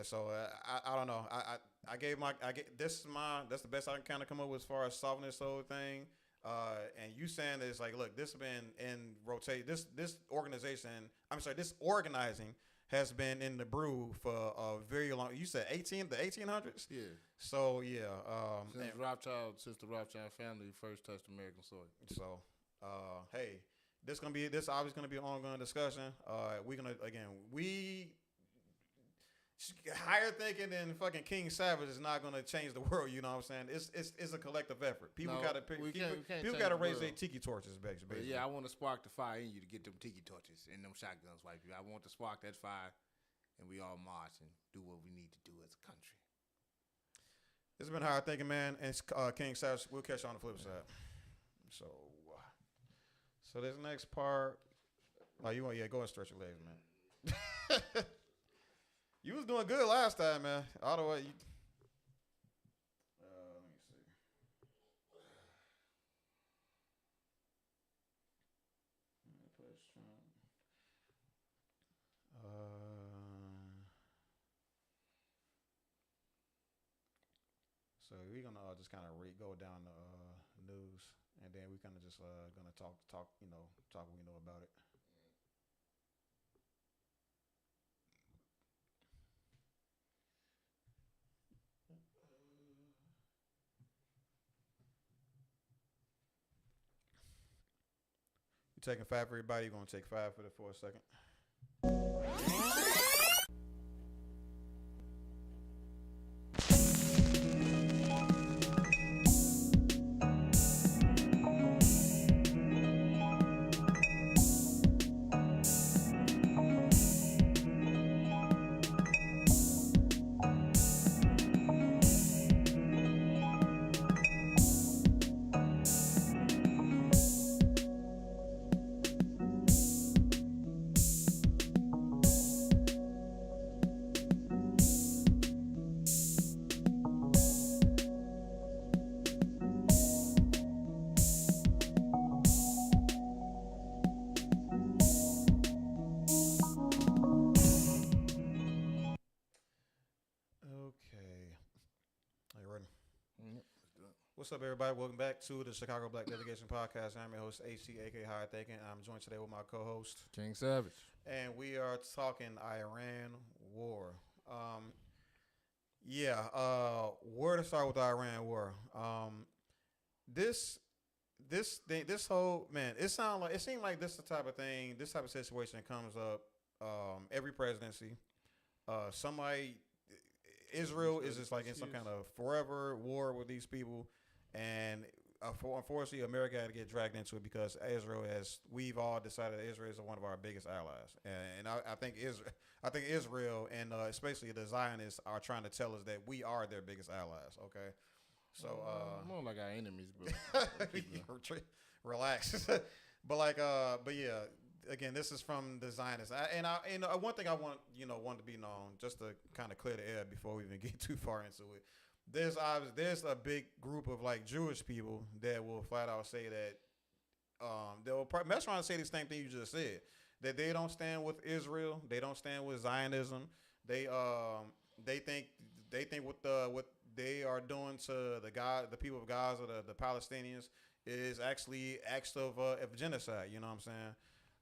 So I don't know. That's the best I can kind of come up with as far as solving this whole thing. And you saying that it's like, look, this has been in rotate. This organization, this organizing has been in the brew for a very long. You said the 1800s. Yeah. So yeah. Since the Rothschild family first touched American soil. So, hey. This obviously gonna be an ongoing discussion. Higher thinking than fucking King Savage is not gonna change the world. You know what I'm saying? It's a collective effort. People gotta raise their tiki torches, basically. Yeah, I want to spark the fire in you to get them tiki torches and them shotguns, white people. I want to spark that fire, and we all march and do what we need to do as a country. It's been higher thinking, man, and King Savage. We'll catch you on the flip side. So this next part, go and stretch your legs, man. You was doing good last time, man. All the way. Let me see. So we're gonna just kind of go down the news, and then we kind of just gonna talk what we know about it. You taking 5 for everybody? You're gonna take 5 for a second. What's up, everybody? Welcome back to the Chicago Black Delegation Podcast. I'm your host, HT, aka Higher Thinking. I'm joined today with my co-host, King Savage. And we are talking Iran war. Where to start with the Iran war? This whole, man, it seemed like this type of situation comes up every presidency. Israel is just like in some kind of forever war with these people. And unfortunately, America had to get dragged into it because we've all decided that Israel is one of our biggest allies, and I think Israel and especially the Zionists are trying to tell us that we are their biggest allies. Okay, so more like our enemies, bro. Relax, but yeah. Again, this is from the Zionists, and one thing I want to be known, just to kind of clear the air before we even get too far into it. There's a big group of like Jewish people that will flat out say that they'll mess around and say the same thing you just said, that they don't stand with Israel, they don't stand with Zionism, they think what they are doing to the people of Gaza, the Palestinians, is actually acts of genocide. You know what I'm saying?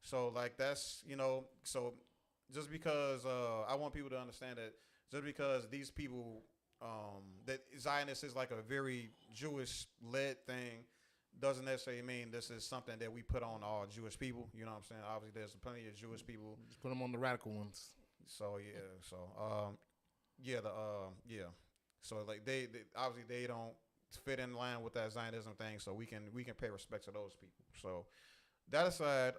So like that's so just because I want people to understand that just because these people that Zionist is like a very Jewish led thing doesn't necessarily mean this is something that we put on all Jewish people. You know what I'm saying? Obviously, there's plenty of Jewish people. Just put them on the radical ones. So So like they obviously they don't fit in line with that Zionism thing. So we can pay respect to those people. So. That aside,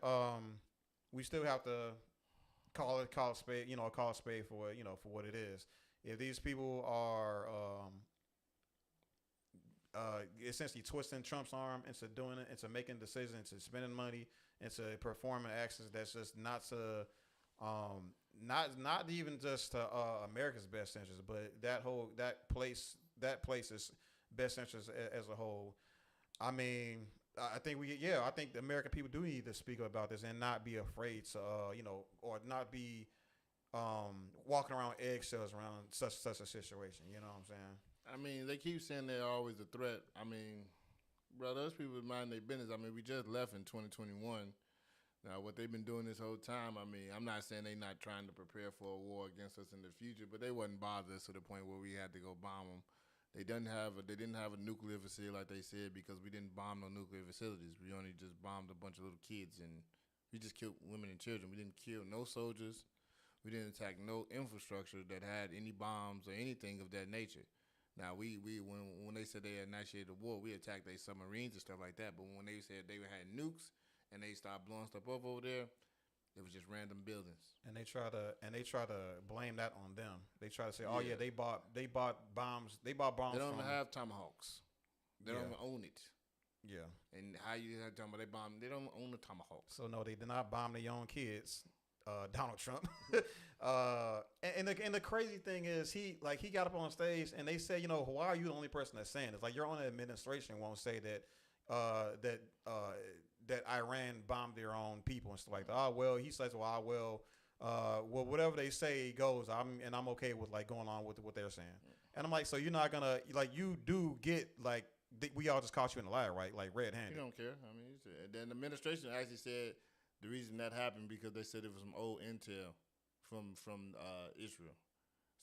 we still have to call a spade, call a spade for what it is. If these people are essentially twisting Trump's arm into doing it, into making decisions, into spending money, into performing actions that's just not to, not even just to America's best interest, but that place's best interest as a whole. I mean. I think the American people do need to speak about this and not be afraid to, or not be walking around eggshells around such a situation. You know what I'm saying? I mean, they keep saying they're always a threat. I mean, bro, those people mind their business. I mean, we just left in 2021. Now, what they've been doing this whole time, I mean, I'm not saying they're not trying to prepare for a war against us in the future, but they wasn't bothered us to the point where we had to go bomb them. They didn't have a nuclear facility like they said because we didn't bomb no nuclear facilities. We only just bombed a bunch of little kids and we just killed women and children. We didn't kill no soldiers. We didn't attack no infrastructure that had any bombs or anything of that nature. Now when they said they initiated a war, we attacked their submarines and stuff like that. But when they said they had nukes and they started blowing stuff up over there, it was just random buildings. And they try to blame that on them. They try to say, "Oh yeah, they bought bombs. They bought bombs." They don't even have tomahawks. They don't even own it. Yeah. And how you talking about they bomb? They don't own the tomahawk. So no, they did not bomb their own kids. Donald Trump. And the crazy thing is he got up on stage and they said, why are you the only person that's saying this? Like your own administration won't say that that Iran bombed their own people and stuff like that. Oh well, he says, well, whatever they say goes. I'm okay with like going on with what they're saying. And I'm like, so you're not gonna you do get we all just caught you in a lie, right? Like red-handed. You don't care. I mean, then the administration actually said the reason that happened because they said it was some old intel from Israel.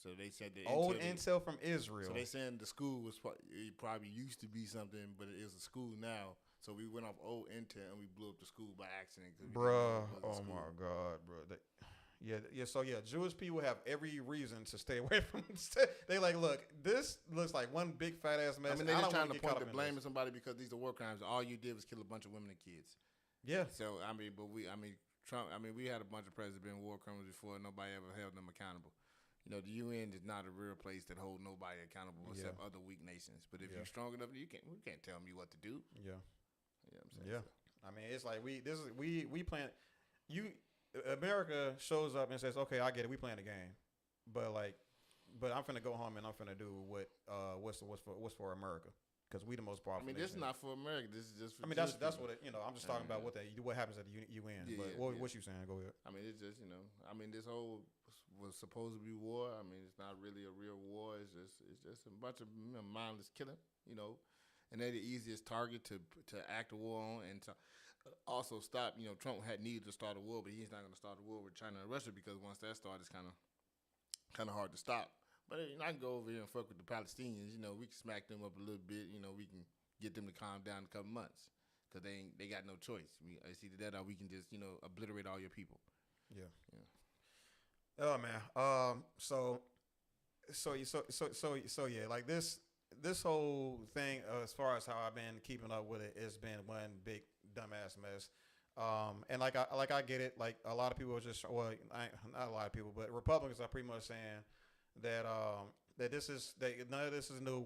So they said the old intel from Israel. So they saying the school was probably used to be something, but it is a school now. So we went off old intel and we blew up the school by accident. Bruh, oh my God, bro. So Jewish people have every reason to stay away from. They look, this looks like one big fat ass mess. I mean, they're just trying to point the blame at somebody because these are war crimes. All you did was kill a bunch of women and kids. Yeah. So Trump. We had a bunch of presidents been war criminals before. Nobody ever held them accountable. The UN is not a real place that hold nobody accountable except other weak nations. But if you're strong enough, we can't tell me what to do. Yeah. You know what I'm saying? Yeah. I mean, it's like we playing. America shows up and says, "Okay, I get it. We playing the game," but I'm finna go home and I'm finna do what's for America because we the most powerful. I mean, this is not for America. This is just for. That's what I'm just talking about what happens at the UN. Yeah, but what you saying? Go ahead. I mean, it's just this whole was supposed to be war. I mean, it's not really a real war. It's just a bunch of mindless killing. And they're the easiest target to act a war on and to also stop. Trump had needed to start a war, but he's not going to start a war with China and Russia because once that starts, it's kind of hard to stop. But I can go over here and fuck with the Palestinians. We can smack them up a little bit. We can get them to calm down in a couple months because they got no choice. It's either that or we can just obliterate all your people. Yeah. Oh man. So yeah, like this. this whole thing, as far as how I've been keeping up with it, it's been one big dumbass mess. And I get it. Like a lot of people are just, well, not a lot of people, but Republicans are pretty much saying that that none of this is new.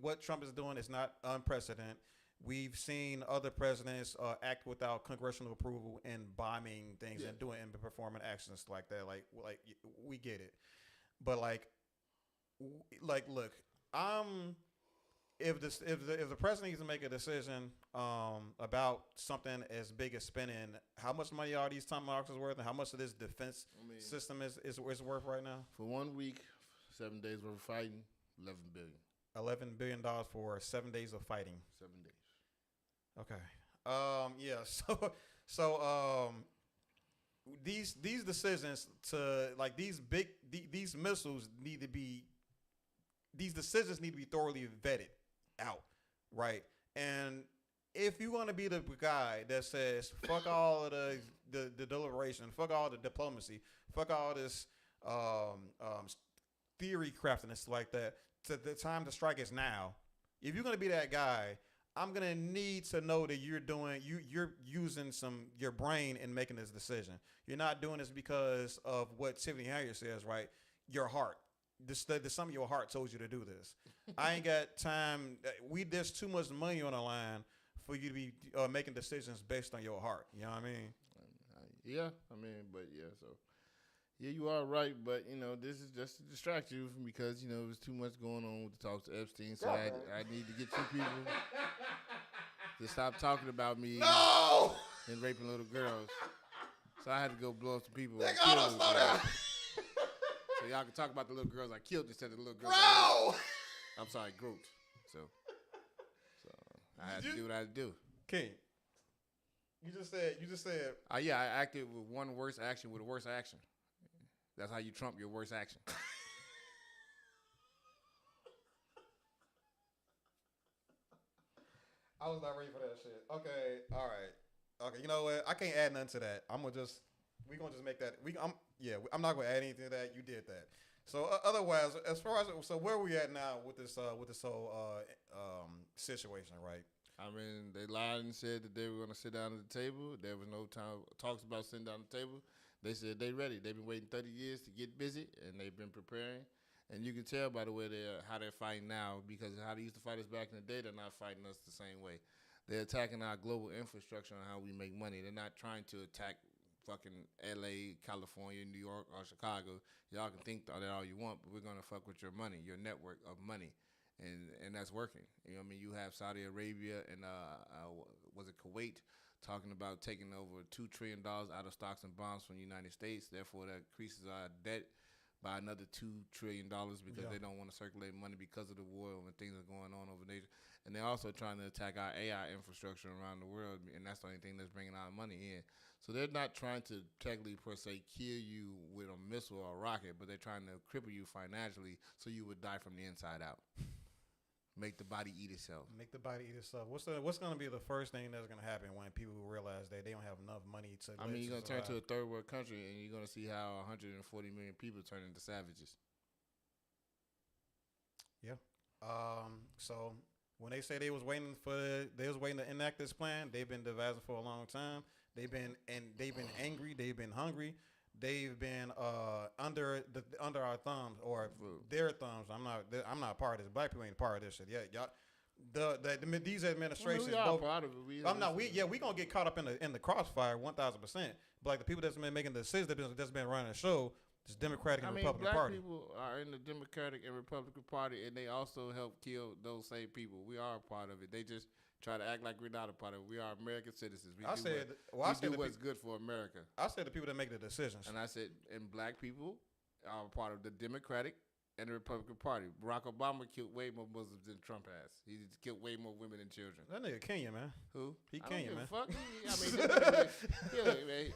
What Trump is doing is not unprecedented. We've seen other presidents act without congressional approval and bombing things and doing and performing actions like that. Like we get it, but like look, if the president needs to make a decision about something as big as spending, how much money are these tomahawks worth, and how much of this defense system is worth right now? For 1 week, 7 days worth of fighting, $11 billion. $11 billion for 7 days of fighting. 7 days. Okay. Yeah. So these decisions to like these missiles need to be. These decisions need to be thoroughly vetted out, right? And if you want to be the guy that says fuck all of the deliberation, fuck all the diplomacy, fuck all this theory craftiness like that, the time to strike is now. If you're gonna be that guy, I'm gonna need to know that you're using your brain in making this decision. You're not doing this because of what Tiffany Henyard says, right? Your heart. The sum of your heart told you to do this. I ain't got time. There's too much money on the line for you to be making decisions based on your heart. You know what I mean? Yeah, so yeah, you are right, but this is just to distract you because there's too much going on with the talks to Epstein. So I need to get you people to stop talking about me and raping little girls. So I had to go blow up some people. So y'all can talk about the little girls I killed instead of the little girls. Bro! I'm sorry, groped. So I had to do what I had to do. King, you just said. Yeah, I acted with one worse action with a worse action. That's how you trump your worst action. I was not ready for that shit. Okay, all right. Okay, you know what? I can't add nothing to that. We're gonna just make that. I'm not gonna add anything to that. You did that. So otherwise, as far as where are we at now with this whole situation, right? I mean, they lied and said that they were gonna sit down at the table. There was no talks about sitting down at the table. They said they ready. They've been waiting 30 years to get busy, and they've been preparing. And you can tell by the way how they're fighting now, because how they used to fight us back in the day, they're not fighting us the same way. They're attacking our global infrastructure and how we make money. They're not trying to attack fucking L.A., California, New York, or Chicago. Y'all can think that all you want, but we're going to fuck with your money, your network of money. And that's working. You know what I mean? You have Saudi Arabia and, was it Kuwait, talking about taking over $2 trillion out of stocks and bonds from the United States. Therefore, that increases our debt by another $2 trillion because they don't want to circulate money because of the war and things are going on over there. And they're also trying to attack our AI infrastructure around the world, and that's the only thing that's bringing our money in. So they're not trying to technically, per se, kill you with a missile or a rocket, but they're trying to cripple you financially so you would die from the inside out. Make the body eat itself. Make the body eat itself. What's going to be the first thing that's going to happen when people realize that they don't have enough money to? I mean, you're going to turn to a third world country, and you're going to see how 140 million people turn into savages. Yeah. So when they say they was waiting to enact this plan, they've been devising for a long time. They've been angry. They've been hungry. They've been under our thumbs or their thumbs. I'm not part of this. Black people ain't part of this shit. Yeah, y'all. These administrations. We are part of it. We gonna get caught up in the crossfire 1,000%. But like the people that's been making the decisions that's been running the show, this Democratic and Republican black Party. People are in the Democratic and Republican Party, and they also help kill those same people. We are a part of it. They just try to act like we're not a part of it. We are American citizens. We do what's good for America. I said the people that make the decisions. And I said, and black people are a part of the Democratic and the Republican Party. Barack Obama killed way more Muslims than Trump has. He killed way more women and children. That nigga Kenya, man. Who? He Kenya, man. Fuck.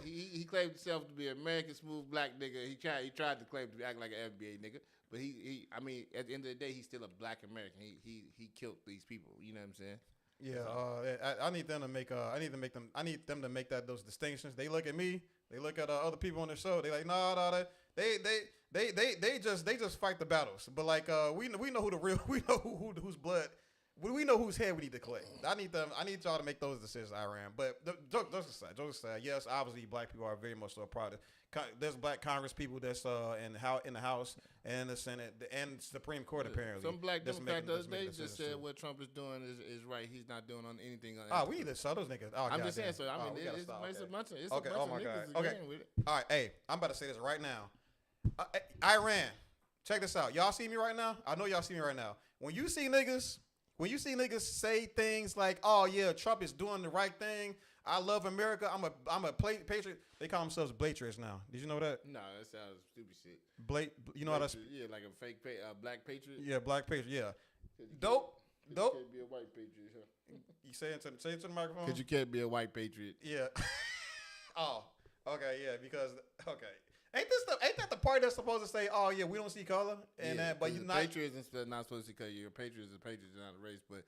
He claimed himself to be an American smooth black nigga. He tried to claim to act like an NBA nigga. But at the end of the day, he's still a black American. He killed these people. You know what I'm saying? Yeah, I need them to make. I need them to make those distinctions. They look at me. They look at other people on the show. They like, nah. They just fight the battles. But like, we know who the real. We know whose blood. We know whose head we need to collect. I need y'all to make those decisions, Iran. But jokes aside, yes, obviously black people are very much so proud of. There's black Congress people that's in the House and the Senate and Supreme Court apparently. Some black Democrats they just said what Trump is doing is right. He's not doing on anything. We need to show those niggas. I'm just saying. So I mean, it's a bunch of okay. Oh my niggas God. Okay. With it. All right. Hey, I'm about to say this right now. Iran, check this out. Y'all see me right now? I know y'all see me right now. When you see niggas say things like, "Oh yeah, Trump is doing the right thing. I love America. I'm a patriot." They call themselves Blatriots now. Did you know that? No, that sounds stupid shit. You know how that's like a fake black patriot. Yeah, black patriot. Yeah, dope. You can't be a white patriot. Huh? You say it to the microphone. Because you can't be a white patriot. Yeah. Oh, okay. Yeah, because Ain't that the part that's supposed to say, "Oh yeah, we don't see color," and but you're not. Patriots not supposed to say your patriots is patriots, not a race. But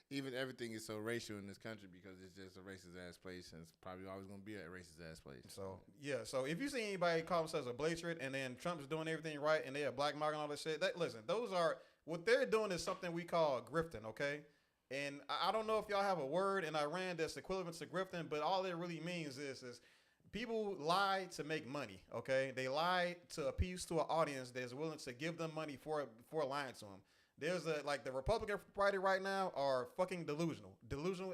even everything is so racial in this country because it's just a racist ass place, and it's probably always going to be a racist ass place. So yeah, so if you see anybody call themselves a Blatriot and then Trump's doing everything right and they are black marking all this shit, listen, those are what they're doing is something we call grifting, okay? And I don't know if y'all have a word in Iran that's equivalent to grifting, but all it really means is people lie to make money, okay? They lie to appease to an audience that's willing to give them money for lying to them. There's the Republican Party right now are fucking delusional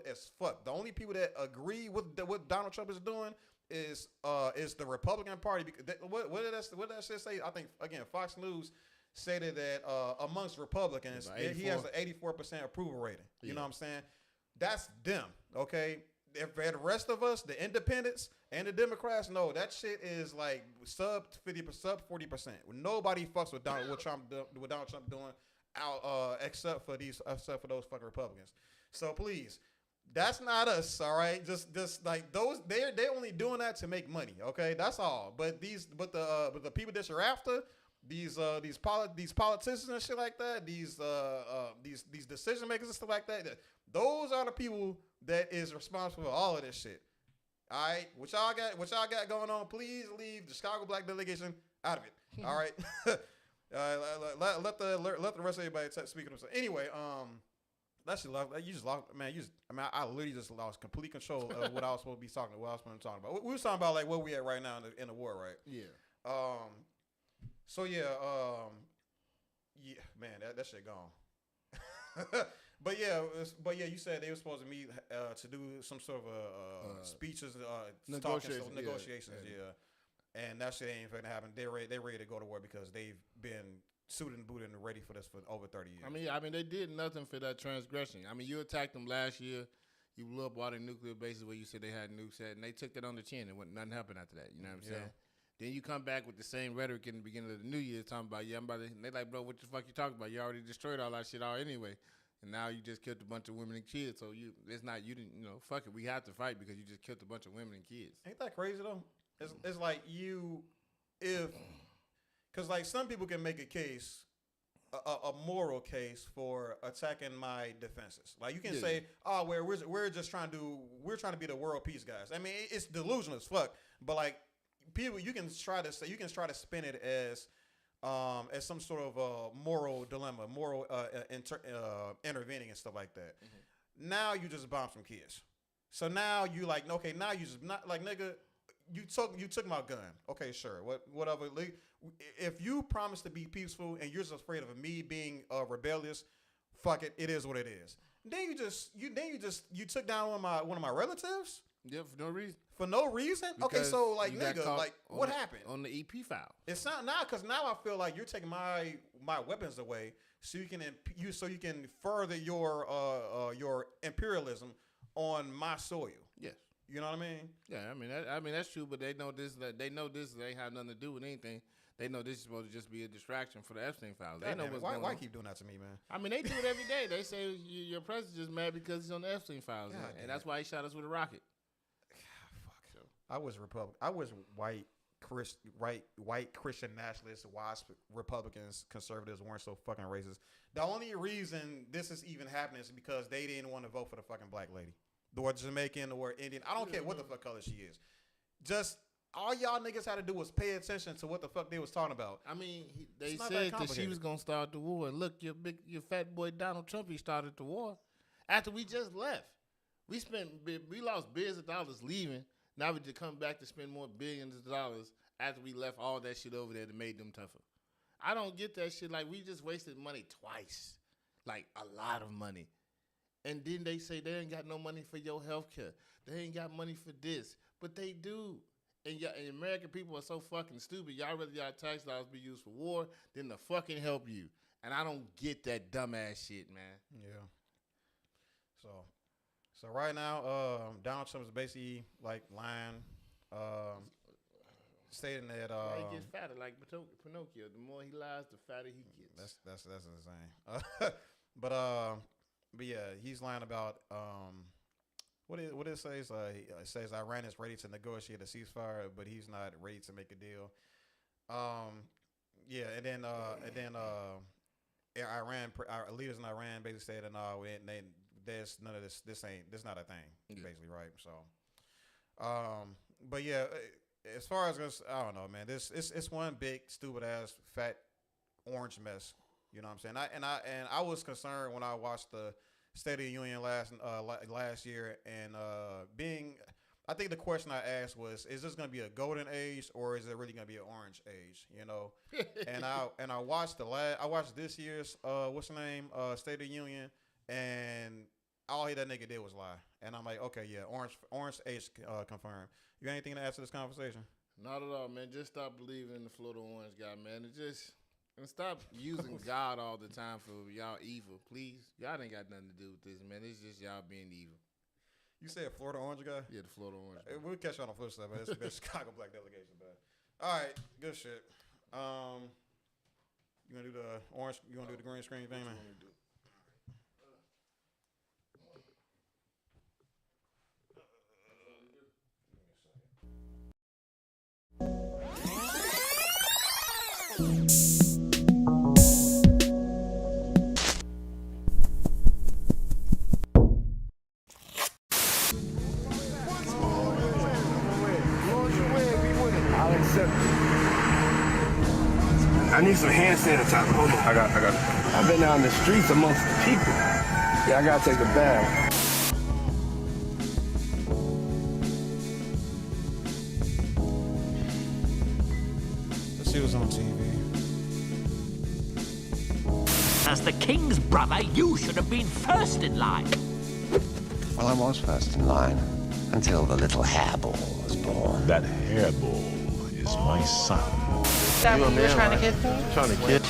as fuck. The only people that agree with what Donald Trump is doing is the Republican Party. What did that shit say? I think again Fox News stated that amongst Republicans he has an 84% approval rating. You know what I'm saying? That's them, okay? If the rest of us, the independents and the Democrats, no, that shit is like sub 40%. Nobody fucks with what Donald Trump doing out except for those fucking Republicans. So please, that's not us, all right? Just like those, they're only doing that to make money, okay? That's all. But the people that you're after, these politicians and shit like that, these decision makers and stuff like that, those are the people that is responsible for all of this shit. All right, what y'all got going on? Please leave the Chicago Black delegation out of it. All right, let the rest of everybody speak of themselves. Anyway, that shit you just lost, man. I literally just lost complete control of what I was supposed to be talking about. We were talking about like where we at right now in the war, right? Yeah. So yeah, man, that shit gone. But yeah, you said they were supposed to meet to do some sort of speeches, negotiations, yeah. And that shit ain't gonna happen. They ready to go to war because they've been suited and booted and ready for this for over 30 years. I mean, they did nothing for that transgression. I mean, you attacked them last year. You blew up all the nuclear bases where you said they had nukes at, and they took that on the chin, and nothing happened after that. You know what I'm saying? Then you come back with the same rhetoric in the beginning of the new year, talking about, I'm about to, and they like, bro, what the fuck you talking about? You already destroyed all that shit anyway. And now you just killed a bunch of women and kids. So you didn't, fuck it. We have to fight because you just killed a bunch of women and kids. Ain't that crazy though? It's like because like some people can make a case, a moral case for attacking my defenses. Like you can say, oh, we're trying to be the world peace guys. I mean, it's delusional as fuck. But like people, you can try to spin it as some sort of moral dilemma, moral intervening and stuff like that. Mm-hmm. Now you just bomb some kids. So now you like, okay, now you just not like, nigga, you took my gun. Okay, sure, whatever. If you promise to be peaceful and you're just afraid of me being rebellious, fuck it. It is what it is. Then you took down one of my relatives. Yeah, for no reason. For no reason? Because okay, so like nigga, like what happened? On the EP file. It's not now because now I feel like you're taking my weapons away so you can further your imperialism on my soil. Yes. You know what I mean? Yeah, I mean that's true, but they know this ain't have nothing to do with anything. They know this is supposed to just be a distraction for the Epstein files. They know what's going on. Why keep doing that to me, man? I mean, they do it every day. They say your president's just mad because he's on the Epstein files, and that's why he shot us with a rocket. Fuck. So I was Republican. I was white white Christian nationalists, WASP, Republicans, conservatives weren't so fucking racist. The only reason this is even happening is because they didn't want to vote for the fucking black lady, or Jamaican, or Indian. I don't care what the fuck color she is. Just all y'all niggas had to do was pay attention to what the fuck they was talking about. I mean, they said that she was gonna start the war. And look, your fat boy Donald Trump, he started the war after we just left. We lost billions of dollars leaving. Now we just come back to spend more billions of dollars after we left all that shit over there that made them tougher. I don't get that shit. Like, we just wasted money twice, like a lot of money. And then they say they ain't got no money for your health care. They ain't got money for this, but they do. And American people are so fucking stupid. Y'all rather y'all tax dollars be used for war than to fucking help you. And I don't get that dumbass shit, man. Yeah. So right now, Donald Trump is basically like lying, stating that he gets fatter like Pinocchio. The more he lies, the fatter he gets. That's insane. But yeah, he's lying about what it says. It says Iran is ready to negotiate a ceasefire, but he's not ready to make a deal. Yeah, and then Iran, our leaders in Iran basically said that no, there's none of this. This not a thing, basically, right? So, but yeah, as far as I don't know, man. It's one big stupid ass fat orange mess. You know what I'm saying? I was concerned when I watched the State of the Union last year, and I think the question I asked was, is this going to be a golden age or is it really going to be an orange age? You know, and I watched this year's what's the name State of the Union, and all that nigga did was lie, and I'm like, okay, yeah, orange age confirmed. You got anything to add to this conversation? Not at all, man. Just stop believing in the Florida orange guy, man. And stop using God all the time for y'all evil, please. Y'all ain't got nothing to do with this, man. It's just y'all being evil. You said Florida orange guy? Yeah, the Florida orange guy. We'll catch you on the flip side, man. It's the Chicago black delegation, man. All right, good shit. You gonna do the orange? You gonna do the green screen thing, man? I'll accept it. I need some hand sanitizer. Hold on. I got it. I've been out in the streets amongst the people. Yeah, I gotta take a bath. She was on TV. As the king's brother, you should have been first in line. Well, I was first in line until the little hairball was born. That hairball is my son. Is that what you were trying to get for? Trying to get.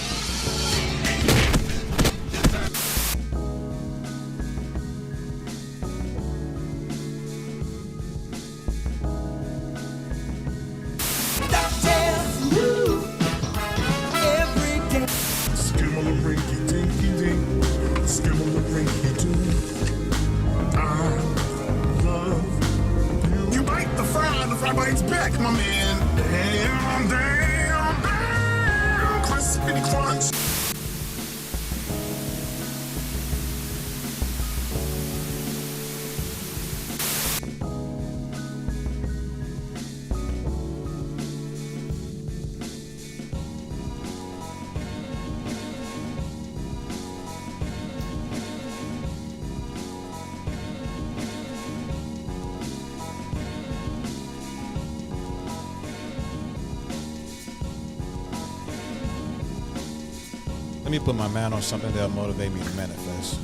You bite the fry bites back, my man. Damn, crispy crunch. Let me put my mind on something that'll motivate me to manifest.